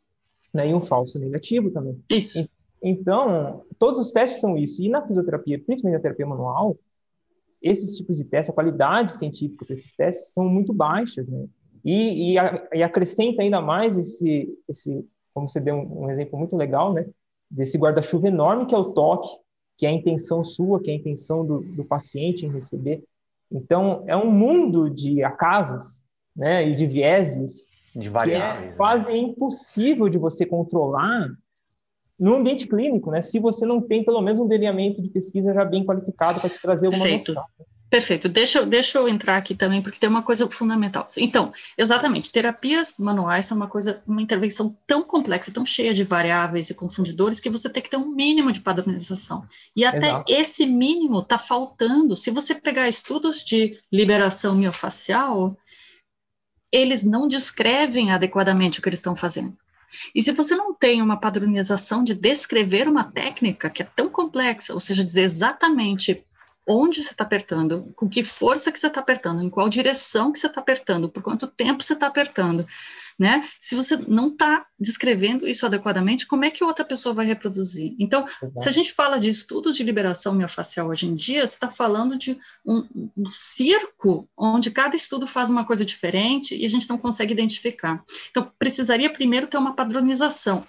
né? E um falso negativo também. Isso. Então, todos os testes são isso. E na fisioterapia, principalmente na terapia manual, esses tipos de testes, a qualidade científica desses testes são muito baixas, né? E acrescenta ainda mais esse, como você deu um exemplo muito legal, né? Desse guarda-chuva enorme que é o toque, que é a intenção sua, que é a intenção do paciente em receber. Então, é um mundo de acasos, né, e de vieses, de variáveis, que é quase impossível de você controlar no ambiente clínico, né, se você não tem pelo menos um delineamento de pesquisa já bem qualificado para te trazer alguma noção. Perfeito. Deixa eu entrar aqui também, porque tem uma coisa fundamental. Então, exatamente, terapias manuais são uma intervenção tão complexa, tão cheia de variáveis e confundidores, que você tem que ter um mínimo de padronização. E até esse mínimo está faltando. Se você pegar estudos de liberação miofacial, eles não descrevem adequadamente o que eles estão fazendo. E se você não tem uma padronização de descrever uma técnica que é tão complexa, ou seja, dizer exatamente onde você está apertando, com que força que você está apertando, em qual direção que você está apertando, por quanto tempo você está apertando, né? Se você não está descrevendo isso adequadamente, como é que outra pessoa vai reproduzir? Então, se a gente fala de estudos de liberação miofascial hoje em dia, você está falando de um circo onde cada estudo faz uma coisa diferente e a gente não consegue identificar. Então, precisaria primeiro ter uma padronização,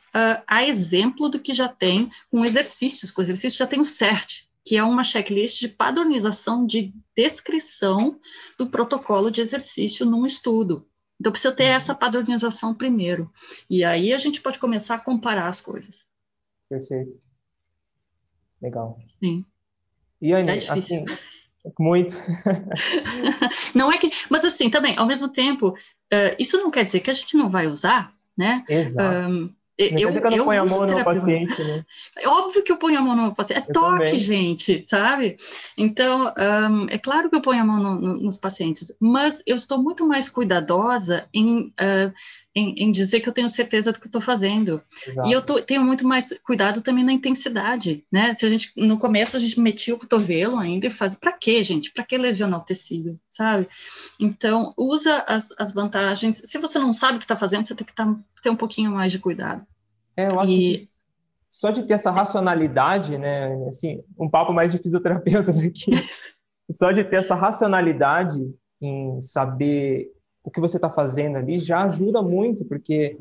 a exemplo do que já tem com exercícios. Com exercícios já tem o CERT, que é uma checklist de padronização de descrição do protocolo de exercício num estudo. Então, precisa ter essa padronização primeiro. E aí a gente pode começar a comparar as coisas. Perfeito. Legal. Sim. E, Anny, É difícil. assim, muito. Não é que... Mas, assim, também, ao mesmo tempo, isso não quer dizer que a gente não vai usar, né? Exato. Não quer dizer que eu não ponho a mão no paciente, né? É óbvio que eu ponho a mão no paciente. É toque, também. Gente, sabe? Então, é claro que eu ponho a mão nos pacientes, mas eu estou muito mais cuidadosa em dizer que eu tenho certeza do que eu estou fazendo. Exato. E eu tenho muito mais cuidado também na intensidade, né? Se a gente, no começo, a gente metia o cotovelo ainda e faz... Para quê, gente? Para que lesionar o tecido, sabe? Então, usa as vantagens. Se você não sabe o que está fazendo, você tem que ter um pouquinho mais de cuidado. Eu acho que só de ter essa racionalidade, né? Assim, um papo mais de fisioterapeutas aqui. Só de ter essa racionalidade em saber o que você está fazendo ali já ajuda muito, porque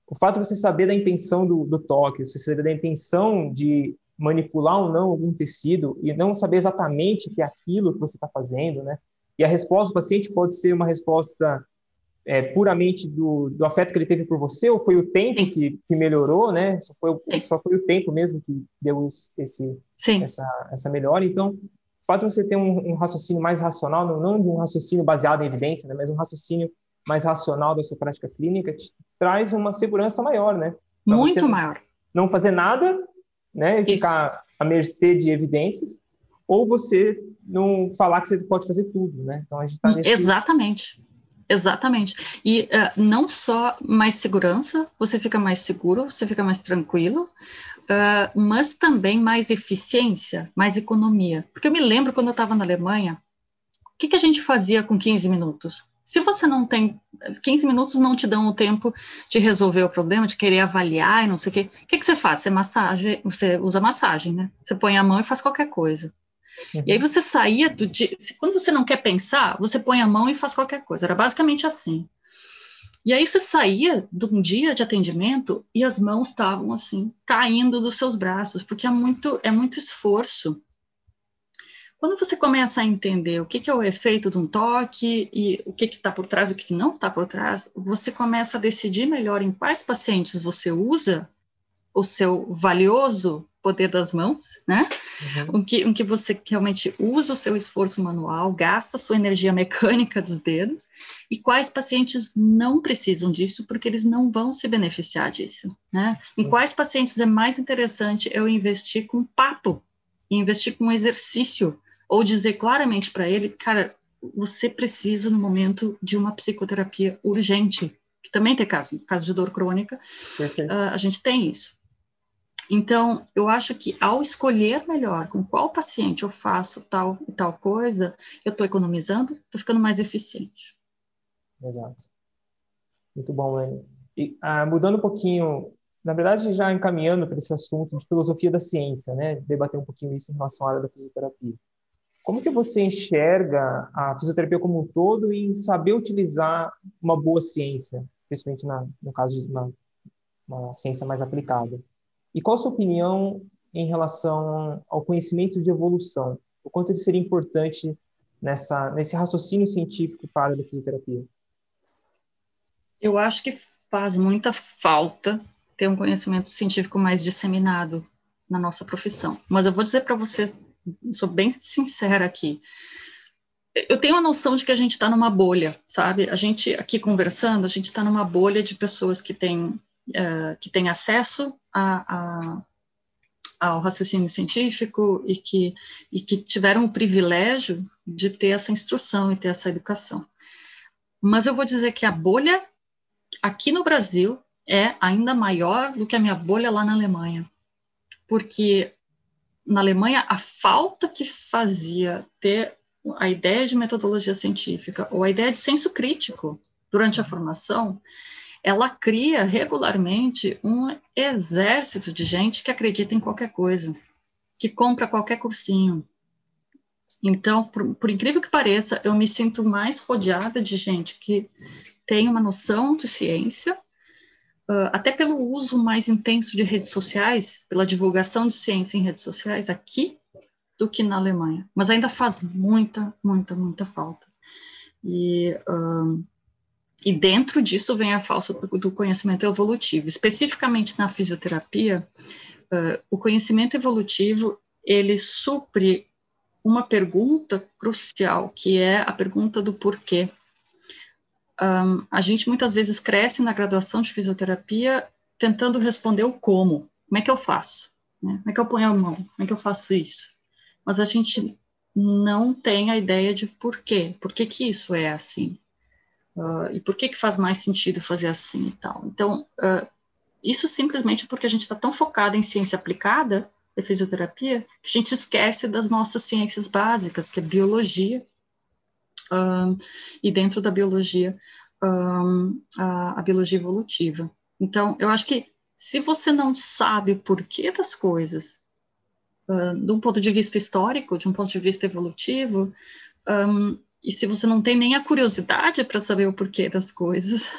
o fato de você saber da intenção do toque, você saber da intenção de manipular ou não algum tecido e não saber exatamente que é aquilo que você está fazendo, né? E a resposta do paciente pode ser uma resposta puramente do afeto que ele teve por você, ou foi o tempo que melhorou, né? Só foi o tempo mesmo que deu essa melhora. Então, o fato de você ter um raciocínio mais racional, não de um raciocínio baseado em evidência, né, mas um raciocínio mais racional da sua prática clínica, te traz uma segurança maior, né? Pra muito maior. Não fazer nada, né, e ficar à mercê de evidências, ou você não falar que você pode fazer tudo, né? Então, a gente está nesse... Exatamente. E não só mais segurança, você fica mais seguro, você fica mais tranquilo, mas também mais eficiência, mais economia. Porque eu me lembro quando eu estava na Alemanha, o que a gente fazia com 15 minutos? Se você não tem... 15 minutos não te dão o tempo de resolver o problema, de querer avaliar e não sei o quê. O que você faz? Você usa massagem, né? Você põe a mão e faz qualquer coisa. E aí você saía do dia... Quando você não quer pensar, você põe a mão e faz qualquer coisa. Era basicamente assim. E aí você saía de um dia de atendimento e as mãos estavam assim, caindo dos seus braços, porque é muito esforço. Quando você começa a entender o que é o efeito de um toque e o que está por trás e o que não está por trás, você começa a decidir melhor em quais pacientes você usa o seu valioso poder das mãos, né? Em que você realmente usa o seu esforço manual, gasta a sua energia mecânica dos dedos, e quais pacientes não precisam disso, porque eles não vão se beneficiar disso, né? Em quais pacientes é mais interessante eu investir com papo, investir com exercício, ou dizer claramente para ele, cara, você precisa no momento de uma psicoterapia urgente, que também tem caso de dor crônica, a gente tem isso. Então, eu acho que ao escolher melhor com qual paciente eu faço tal e tal coisa, eu estou economizando, estou ficando mais eficiente. Exato. Muito bom, Anny. E mudando um pouquinho, na verdade, já encaminhando para esse assunto de filosofia da ciência, né? Debater um pouquinho isso em relação à área da fisioterapia. Como que você enxerga a fisioterapia como um todo em saber utilizar uma boa ciência, principalmente no caso de uma ciência mais aplicada? E qual a sua opinião em relação ao conhecimento de evolução? O quanto ele seria importante nesse raciocínio científico para a área da fisioterapia? Eu acho que faz muita falta ter um conhecimento científico mais disseminado na nossa profissão. Mas eu vou dizer para vocês, sou bem sincera aqui, eu tenho a noção de que a gente está numa bolha, sabe? A gente, aqui conversando, a gente está numa bolha de pessoas que têm acesso ao raciocínio científico e que tiveram o privilégio de ter essa instrução e ter essa educação. Mas eu vou dizer que a bolha aqui no Brasil é ainda maior do que a minha bolha lá na Alemanha, porque na Alemanha, a falta que fazia ter a ideia de metodologia científica ou a ideia de senso crítico durante a formação, ela cria regularmente um exército de gente que acredita em qualquer coisa, que compra qualquer cursinho. Então, por incrível que pareça, eu me sinto mais rodeada de gente que tem uma noção de ciência, até pelo uso mais intenso de redes sociais, pela divulgação de ciência em redes sociais aqui, do que na Alemanha. Mas ainda faz muita, muita, muita falta. E dentro disso vem a falta do conhecimento evolutivo. Especificamente na fisioterapia, o conhecimento evolutivo, ele supre uma pergunta crucial, que é a pergunta do porquê. A gente muitas vezes cresce na graduação de fisioterapia tentando responder o como. Como é que eu faço? Né? Como é que eu ponho a mão? Como é que eu faço isso? Mas a gente não tem a ideia de porquê. Por que que isso é assim? E por que que faz mais sentido fazer assim e tal? Então, isso simplesmente porque a gente está tão focado em ciência aplicada da fisioterapia que a gente esquece das nossas ciências básicas, que é biologia, e dentro da biologia, a biologia evolutiva. Então, eu acho que se você não sabe o porquê das coisas, de um ponto de vista histórico, de um ponto de vista evolutivo, e se você não tem nem a curiosidade para saber o porquê das coisas,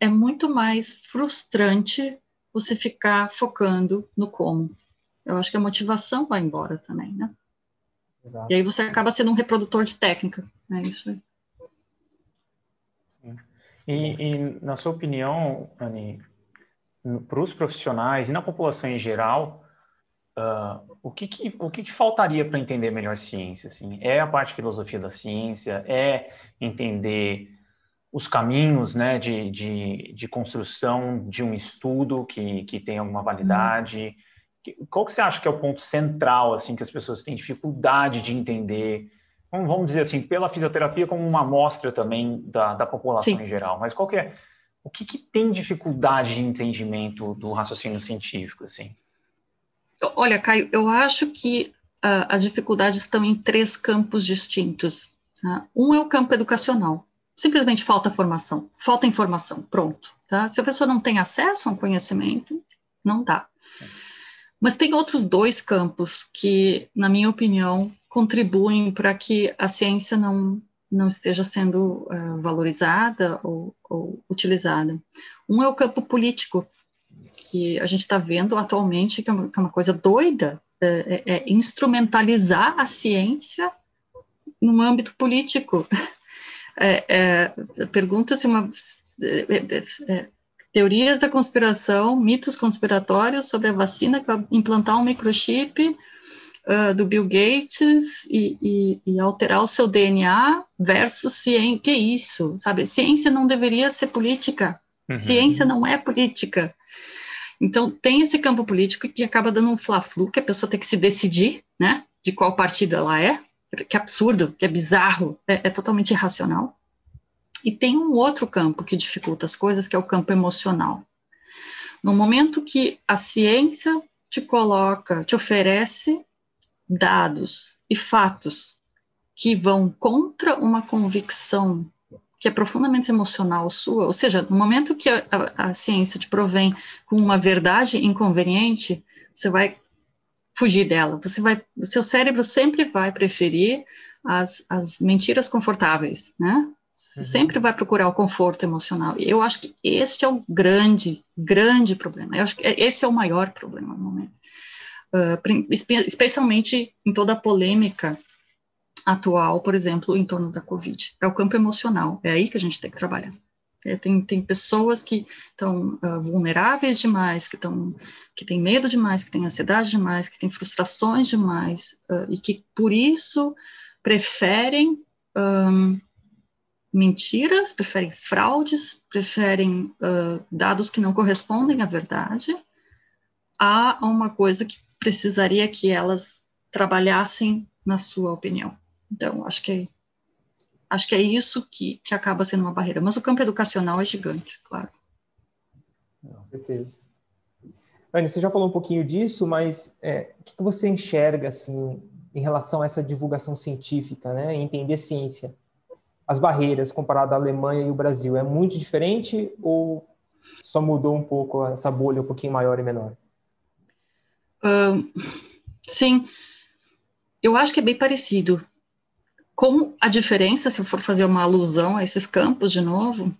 é muito mais frustrante você ficar focando no como. Eu acho que a motivação vai embora também, né? Exato. E aí você acaba sendo um reprodutor de técnica, é isso aí. E na sua opinião, Anny, para os profissionais e na população em geral, o que faltaria para entender melhor ciência? Assim? É a parte de filosofia da ciência? É entender os caminhos, né, de construção de um estudo que tem alguma validade? Qual que você acha que é o ponto central, assim, que as pessoas têm dificuldade de entender? Vamos dizer assim, pela fisioterapia como uma amostra também da população Sim. em geral. Mas o que tem dificuldade de entendimento do raciocínio científico, assim? Olha, Caio, eu acho que as dificuldades estão em 3 campos distintos. Tá? Um é o campo educacional. Simplesmente falta formação, falta informação, pronto. Tá? Se a pessoa não tem acesso a um conhecimento, não dá. Mas tem outros 2 campos que, na minha opinião, contribuem para que a ciência não esteja sendo valorizada ou utilizada. Um é o campo político, que a gente está vendo atualmente, que é uma coisa doida, instrumentalizar a ciência no âmbito político. Pergunta-se teorias da conspiração, mitos conspiratórios sobre a vacina que vai implantar um microchip do Bill Gates e alterar o seu DNA versus ciência. Que isso, sabe? Ciência não deveria ser política. Ciência não é política. Então, tem esse campo político que acaba dando um fla-flu, que a pessoa tem que se decidir, né, de qual partido ela é, que é absurdo, que é bizarro, é totalmente irracional. E tem um outro campo que dificulta as coisas, que é o campo emocional. No momento que a ciência te oferece dados e fatos que vão contra uma convicção que é profundamente emocional sua, ou seja, no momento que a ciência te provém com uma verdade inconveniente, você vai fugir dela, o seu cérebro sempre vai preferir as mentiras confortáveis, né? Você sempre vai procurar o conforto emocional. E eu acho que este é o grande, grande problema. Eu acho que esse é o maior problema no momento. Especialmente em toda a polêmica atual, por exemplo, em torno da Covid. É o campo emocional, é aí que a gente tem que trabalhar. Tem pessoas que estão vulneráveis demais, que têm medo demais, que têm ansiedade demais, que têm frustrações demais, e que, por isso, preferem mentiras, preferem fraudes, preferem dados que não correspondem à verdade, a uma coisa que precisaria que elas trabalhassem na sua opinião. Então, acho que é isso que acaba sendo uma barreira. Mas o campo educacional é gigante, claro. Com certeza. Anny, você já falou um pouquinho disso, mas o que você enxerga assim, em relação a essa divulgação científica, né? Entender ciência? As barreiras comparado à Alemanha e o Brasil, é muito diferente ou só mudou um pouco essa bolha um pouquinho maior e menor? Sim, eu acho que é bem parecido. Com a diferença, se eu for fazer uma alusão a esses campos de novo,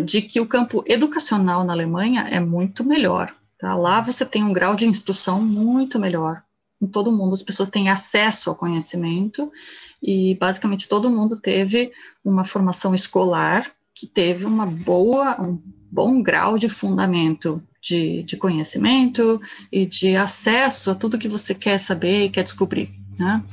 de que o campo educacional na Alemanha é muito melhor. Tá? Lá você tem um grau de instrução muito melhor. Em todo mundo, as pessoas têm acesso ao conhecimento e basicamente todo mundo teve uma formação escolar que teve um bom grau de fundamento de conhecimento e de acesso a tudo que você quer saber e quer descobrir, né?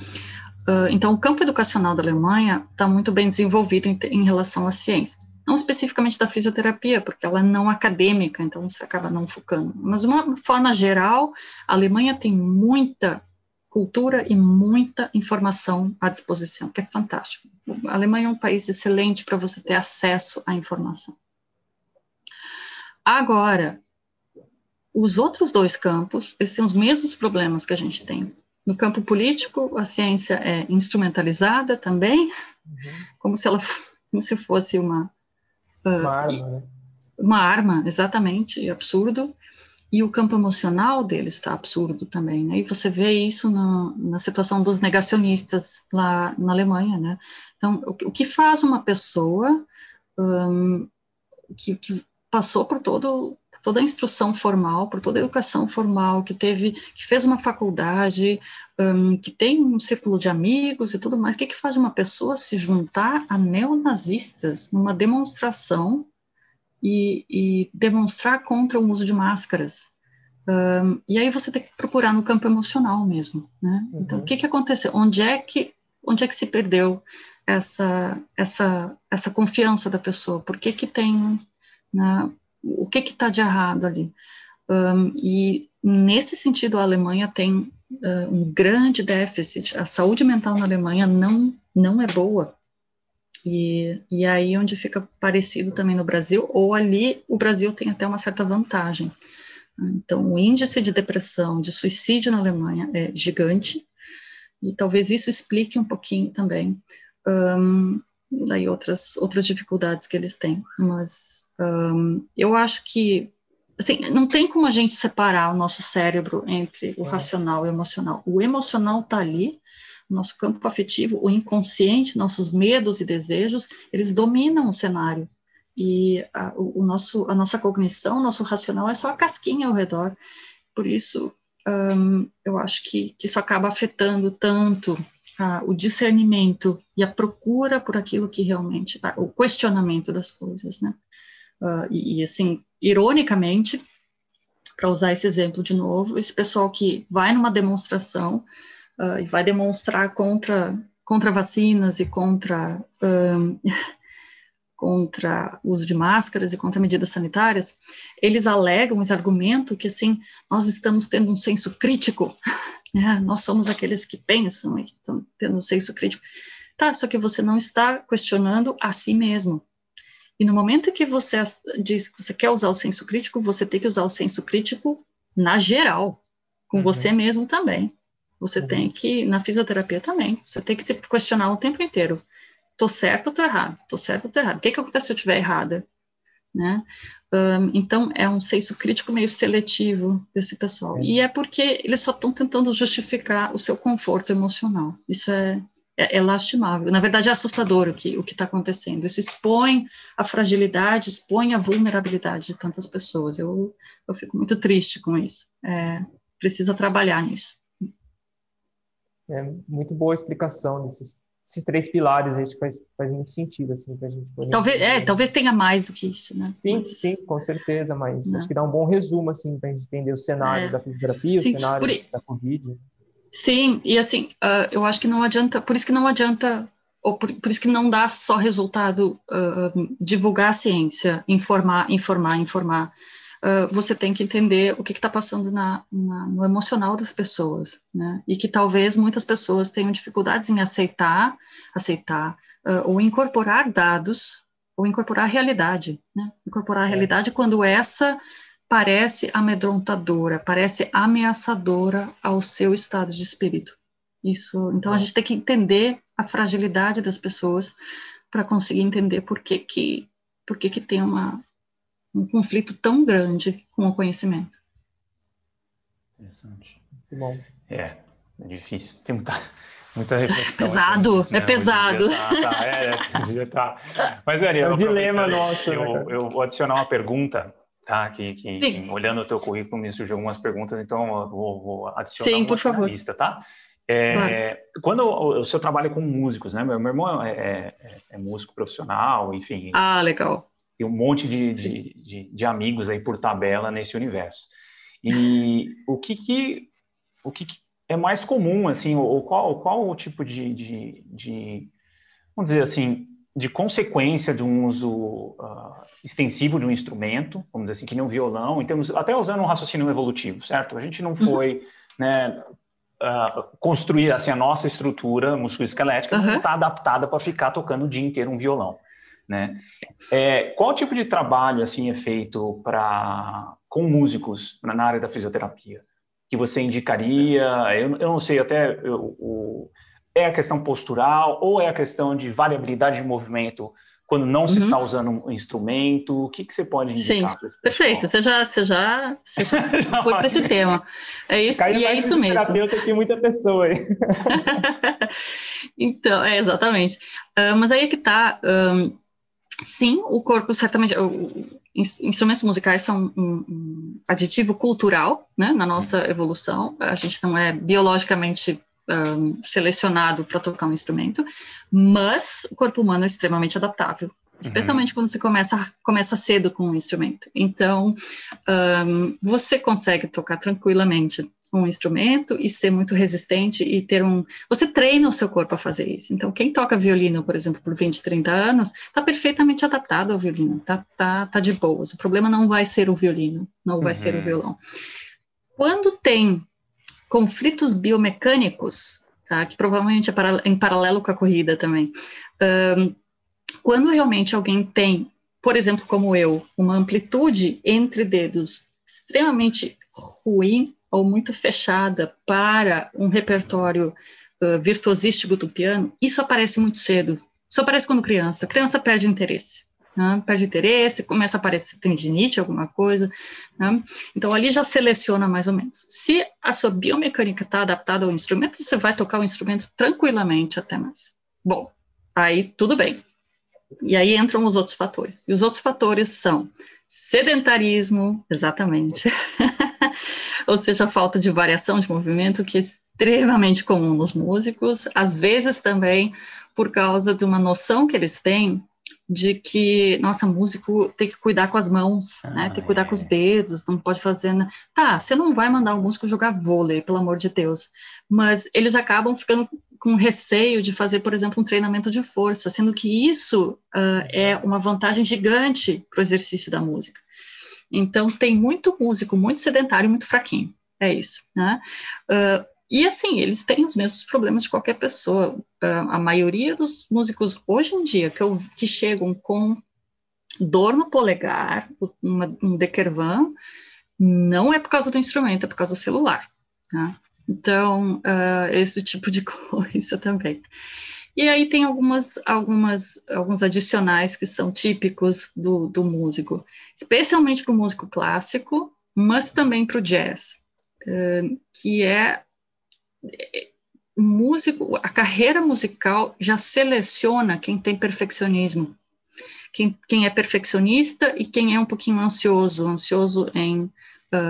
Então, o campo educacional da Alemanha está muito bem desenvolvido em relação à ciência. Não especificamente da fisioterapia, porque ela é não acadêmica, então você acaba não focando. Mas, de uma forma geral, a Alemanha tem muita cultura e muita informação à disposição, que é fantástico. A Alemanha é um país excelente para você ter acesso à informação. Agora, os outros dois campos, eles têm os mesmos problemas que a gente tem. No campo político, a ciência é instrumentalizada também, como se fosse uma arma, né? Uma arma, exatamente, absurdo. E o campo emocional deles está absurdo também, né? E você vê isso na situação dos negacionistas lá na Alemanha, né? Então, o que faz uma pessoa que passou por toda a instrução formal, por toda a educação formal, que fez uma faculdade, que tem um círculo de amigos e tudo mais, o que faz uma pessoa se juntar a neonazistas numa demonstração e demonstrar contra o uso de máscaras? E aí você tem que procurar no campo emocional mesmo, né? Então, o que aconteceu? Onde é que se perdeu essa confiança da pessoa? Por que tem, né, o que está de errado ali? E nesse sentido a Alemanha tem um grande déficit. A saúde mental na Alemanha não é boa. E aí onde fica parecido também no Brasil, ou ali o Brasil tem até uma certa vantagem. Então, o índice de depressão, de suicídio na Alemanha é gigante, e talvez isso explique um pouquinho também daí outras dificuldades que eles têm. Mas eu acho que, assim, não tem como a gente separar o nosso cérebro entre o racional e o emocional. O emocional está ali, nosso campo afetivo, o inconsciente, nossos medos e desejos, eles dominam o cenário. E a nossa cognição, nosso racional é só a casquinha ao redor. Por isso, eu acho que isso acaba afetando tanto o discernimento e a procura por aquilo que realmente está, o questionamento das coisas, né? Assim, ironicamente, para usar esse exemplo de novo, esse pessoal que vai numa demonstração e vai demonstrar contra vacinas e contra o uso de máscaras e contra medidas sanitárias, eles argumentam que, assim, nós estamos tendo um senso crítico, né? Nós somos aqueles que pensam e estão tendo um senso crítico. Tá, só que você não está questionando a si mesmo. E no momento que você diz que você quer usar o senso crítico, você tem que usar o senso crítico na geral, com você mesmo também. Você tem que, na fisioterapia também, você tem que se questionar o tempo inteiro. Tô certo ou tô errado? Tô certo ou tô errado? O que acontece se eu estiver errada? Né? Então, é um senso crítico meio seletivo desse pessoal. E é porque eles só estão tentando justificar o seu conforto emocional. Isso é lastimável. Na verdade, é assustador o que está acontecendo. Isso expõe a fragilidade, expõe a vulnerabilidade de tantas pessoas. Eu fico muito triste com isso. Precisa trabalhar nisso. É muito boa a explicação desses três pilares, acho que faz muito sentido, assim, pra gente poder... Talvez tenha mais do que isso, né? Sim, com certeza, mas acho que dá um bom resumo, assim, pra gente entender o cenário da fisioterapia, o cenário da Covid. Sim, e assim, eu acho que não adianta, por isso que não adianta, ou por isso que não dá só resultado divulgar a ciência, informar. Você tem que entender o que está passando no emocional das pessoas, né? E que talvez muitas pessoas tenham dificuldades em aceitar ou incorporar dados, ou incorporar a realidade, né? Incorporar a realidade quando essa parece amedrontadora, parece ameaçadora ao seu estado de espírito. Isso, então a gente tem que entender a fragilidade das pessoas para conseguir entender por que tem um conflito tão grande com o conhecimento. Interessante. Muito bom. É difícil. Tem muita reflexão. Pesado, nisso, né? É pesado. Devia tá. Mas, Dani, É um dilema nosso. Eu vou adicionar uma pergunta, tá? Que olhando o teu currículo me surgiu algumas perguntas, então eu vou adicionar Sim, por uma na favor. lista, tá? Claro. Quando o senhor trabalha com músicos, né? Meu irmão é músico profissional, enfim. Legal. Tem um monte de amigos aí por tabela nesse universo. E o que é mais comum, assim, ou qual o tipo vamos dizer assim, de consequência de um uso extensivo de um instrumento, vamos dizer assim, que nem um violão, até usando um raciocínio evolutivo, certo? A gente não foi, né, construir assim, a nossa estrutura musculoesquelética não está adaptada para ficar tocando o dia inteiro um violão, né? Qual tipo de trabalho assim é feito com músicos na área da fisioterapia que você indicaria? Eu não sei, é a questão postural ou é a questão de variabilidade de movimento quando não se está usando um instrumento? O que você pode indicar para esse pessoal? Perfeito, você já foi para esse tema. É isso, e é isso mesmo. Terapeuta tem muita pessoa aí. Então, exatamente. Mas aí é que está. Sim, o corpo certamente. Instrumentos musicais são um aditivo cultural, né, na nossa evolução. A gente não é biologicamente selecionado para tocar um instrumento, mas o corpo humano é extremamente adaptável, especialmente quando você começa cedo com um instrumento. Então, você consegue tocar tranquilamente um instrumento e ser muito resistente e você treina o seu corpo a fazer isso. Então, quem toca violino, por exemplo, por 20, 30 anos, está perfeitamente adaptado ao violino, tá de boas. O problema não vai ser o violino, não vai ser o violão. Quando tem conflitos biomecânicos, tá, que provavelmente é em paralelo com a corrida também, quando realmente alguém tem, por exemplo, como eu, uma amplitude entre dedos extremamente ruim ou muito fechada para um repertório virtuosístico do piano, isso aparece muito cedo. Isso aparece quando criança. A criança perde interesse. Né? Perde interesse, começa a aparecer tendinite, alguma coisa. Né? Então, ali já seleciona mais ou menos. Se a sua biomecânica está adaptada ao instrumento, você vai tocar o instrumento tranquilamente até mais. Bom, aí tudo bem. E aí entram os outros fatores. E os outros fatores são sedentarismo, exatamente, ou seja, a falta de variação de movimento, que é extremamente comum nos músicos, às vezes também por causa de uma noção que eles têm de que, nossa, músico tem que cuidar com as mãos, né, tem que cuidar com os dedos, não pode fazer... Tá, você não vai mandar o músico jogar vôlei, pelo amor de Deus, mas eles acabam ficando com receio de fazer, por exemplo, um treinamento de força, sendo que isso é uma vantagem gigante para o exercício da música. Então, tem muito músico, muito sedentário e muito fraquinho, é isso, né? E assim, eles têm os mesmos problemas de qualquer pessoa. A maioria dos músicos hoje em dia que chegam com dor no polegar, um Dequervan, não é por causa do instrumento, é por causa do celular, né? Então, esse tipo de coisa também. E aí tem alguns adicionais que são típicos do músico, especialmente para o músico clássico, mas também para o jazz, que músico, a carreira musical já seleciona quem tem perfeccionismo, quem é perfeccionista e quem é um pouquinho ansioso em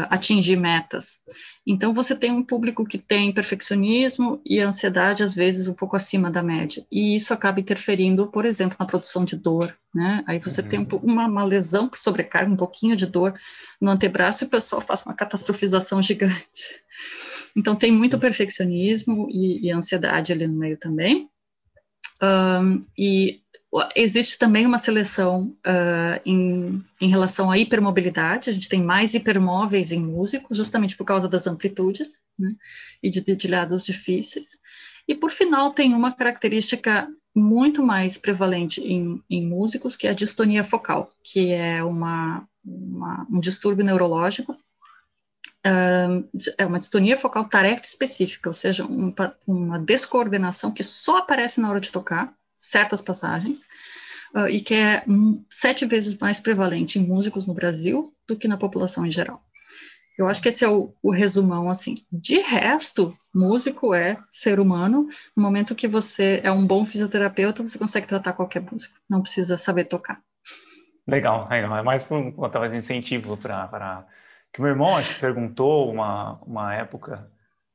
atingir metas. Então, você tem um público que tem perfeccionismo e ansiedade, às vezes, um pouco acima da média. E isso acaba interferindo, por exemplo, na produção de dor, né? Aí você tem uma lesão que sobrecarga um pouquinho de dor no antebraço e o pessoal faz uma catastrofização gigante. Então, tem muito perfeccionismo e ansiedade ali no meio também. E existe também uma seleção em relação à hipermobilidade. A gente tem mais hipermóveis em músicos, justamente por causa das amplitudes, né, e de dedilhados difíceis. E, por final, tem uma característica muito mais prevalente em músicos, que é a distonia focal, que é uma um distúrbio neurológico, é uma distonia focal tarefa específica, ou seja, uma descoordenação que só aparece na hora de tocar certas passagens, e que é 7 vezes mais prevalente em músicos no Brasil do que na população em geral. Eu acho que esse é o resumão, assim. De resto, músico é ser humano. No momento que você é um bom fisioterapeuta, você consegue tratar qualquer músico. Não precisa saber tocar. Legal, legal. É mais talvez incentivo para... Que meu irmão acho que perguntou uma época,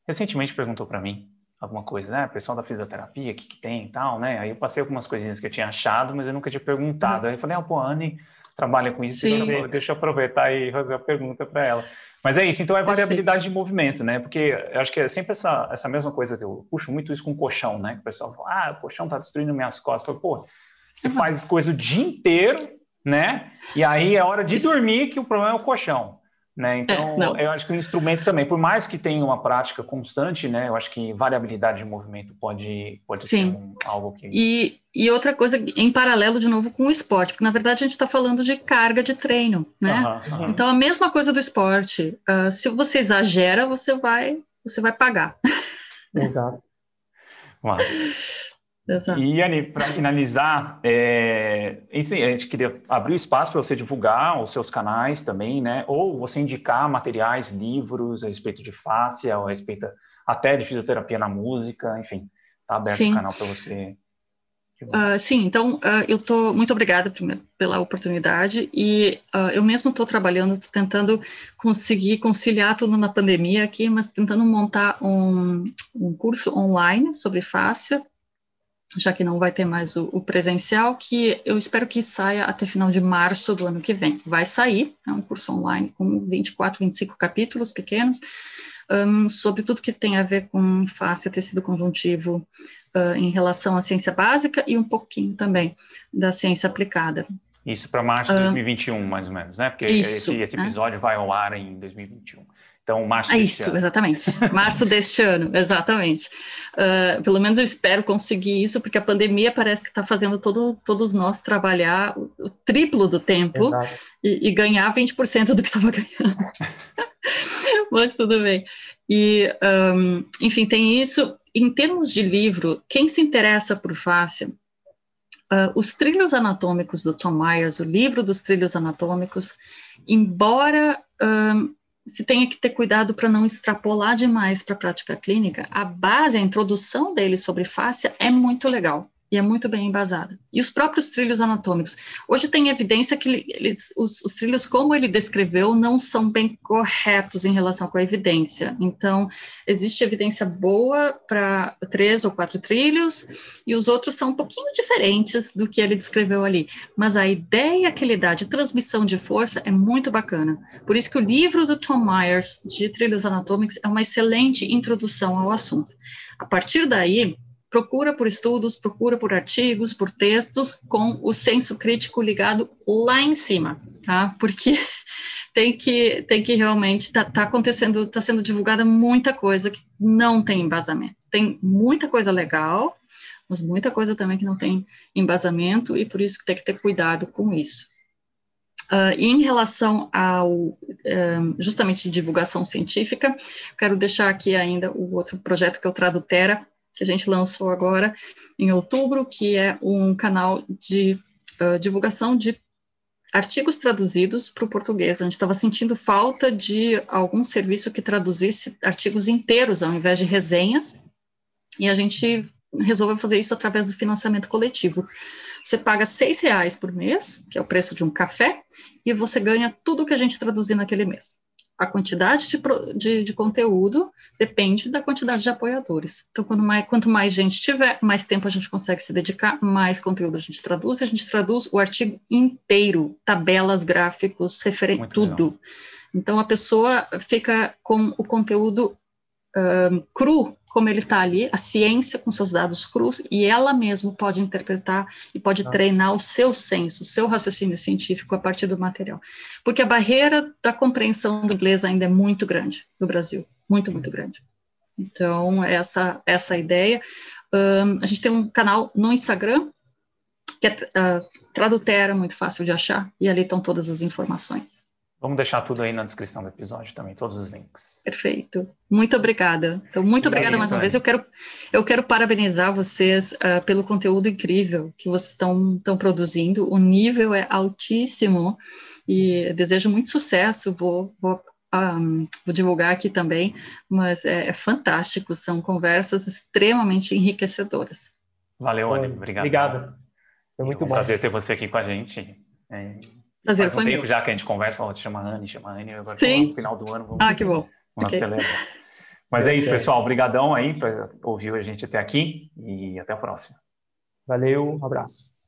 recentemente perguntou para mim alguma coisa, né? Pessoal da fisioterapia, o que tem e tal, né? Aí eu passei algumas coisinhas que eu tinha achado, mas eu nunca tinha perguntado. Aí eu falei, pô, a Anne trabalha com isso, deixa eu aproveitar e fazer a pergunta para ela. Mas é isso, então é variabilidade de movimento, né? Porque eu acho que é sempre essa mesma coisa que eu puxo muito isso com o colchão, né? Que o pessoal fala, o colchão tá destruindo minhas costas. Eu falo, pô, você faz coisa o dia inteiro, né? E aí é hora de dormir que o problema é o colchão. Né? Então, eu acho que o instrumento também, por mais que tenha uma prática constante, né? Eu acho que variabilidade de movimento pode ser algo que... E outra coisa, em paralelo, de novo, com o esporte, porque, na verdade, a gente está falando de carga de treino, né? Então, a mesma coisa do esporte. Se você exagera, você vai pagar. Exato. Exato. E, Anne, para finalizar, a gente queria abrir espaço para você divulgar os seus canais também, né? Ou você indicar materiais, livros a respeito de fáscia, ou a respeito até de fisioterapia na música, enfim, está aberto o canal para você. Sim, então, muito obrigada pela oportunidade, e eu mesmo estou trabalhando, tentando conseguir conciliar tudo na pandemia aqui, mas tentando montar um curso online sobre fáscia, já que não vai ter mais o presencial, que eu espero que saia até final de março do ano que vem. Vai sair, é um curso online com 24, 25 capítulos pequenos, sobre tudo que tem a ver com fáscia, tecido conjuntivo, em relação à ciência básica e um pouquinho também da ciência aplicada. Isso para março de 2021, mais ou menos, né? Porque esse episódio vai ao ar em 2021. Então, março deste ano. Exatamente. Março deste ano, exatamente. Pelo menos eu espero conseguir isso, porque a pandemia parece que está fazendo todos nós trabalhar o triplo do tempo e ganhar 20% do que estava ganhando. Mas tudo bem. E, enfim, tem isso. Em termos de livro, quem se interessa por fáscia, os trilhos anatômicos do Tom Myers, o livro dos trilhos anatômicos, embora se tenha que ter cuidado para não extrapolar demais para a prática clínica, a base, a introdução dele sobre fáscia é muito legal e é muito bem embasada. E os próprios trilhos anatômicos. Hoje tem evidência que os trilhos, como ele descreveu, não são bem corretos em relação com a evidência. Então, existe evidência boa para 3 ou 4 trilhos, e os outros são um pouquinho diferentes do que ele descreveu ali. Mas a ideia que ele dá de transmissão de força é muito bacana. Por isso que o livro do Tom Myers, de trilhos anatômicos, é uma excelente introdução ao assunto. A partir daí, procura por estudos, procura por artigos, por textos, com o senso crítico ligado lá em cima, tá? Porque tem que realmente, tá acontecendo, está sendo divulgada muita coisa que não tem embasamento. Tem muita coisa legal, mas muita coisa também que não tem embasamento, e por isso que tem que ter cuidado com isso. E em relação ao, justamente, divulgação científica, quero deixar aqui ainda o outro projeto que é o Tradutera, que a gente lançou agora em outubro, que é um canal de divulgação de artigos traduzidos para o português. A gente estava sentindo falta de algum serviço que traduzisse artigos inteiros, ao invés de resenhas, e a gente resolveu fazer isso através do financiamento coletivo. Você paga R$6 por mês, que é o preço de um café, e você ganha tudo que a gente traduzir naquele mês. A quantidade de conteúdo depende da quantidade de apoiadores. Então, quanto mais gente tiver, mais tempo a gente consegue se dedicar, mais conteúdo a gente traduz o artigo inteiro, tabelas, gráficos, tudo. Então, a pessoa fica com o conteúdo cru, como ele está ali, a ciência com seus dados crus, e ela mesma pode interpretar e pode treinar o seu senso, o seu raciocínio científico a partir do material. Porque a barreira da compreensão do inglês ainda é muito grande no Brasil, muito, muito grande. Então, essa é a ideia. A gente tem um canal no Instagram, que é Tradutera, muito fácil de achar, e ali estão todas as informações. Vamos deixar tudo aí na descrição do episódio também, todos os links. Perfeito. Muito obrigada. Então, muito obrigada mais uma vez. Eu quero parabenizar vocês pelo conteúdo incrível que vocês estão produzindo. O nível é altíssimo e desejo muito sucesso. Vou divulgar aqui também, mas é fantástico. São conversas extremamente enriquecedoras. Valeu, Anny. Obrigado. Obrigado. Foi muito bom. Um prazer ter você aqui com a gente. Prazer, faz um tempo já que a gente conversa, te chama Anny, agora Sim. No final do ano vamos, que bom. Vamos Okay. acelerar. Mas é isso, pessoal. Obrigadão aí por ouvir a gente até aqui e até a próxima. Valeu, um abraço.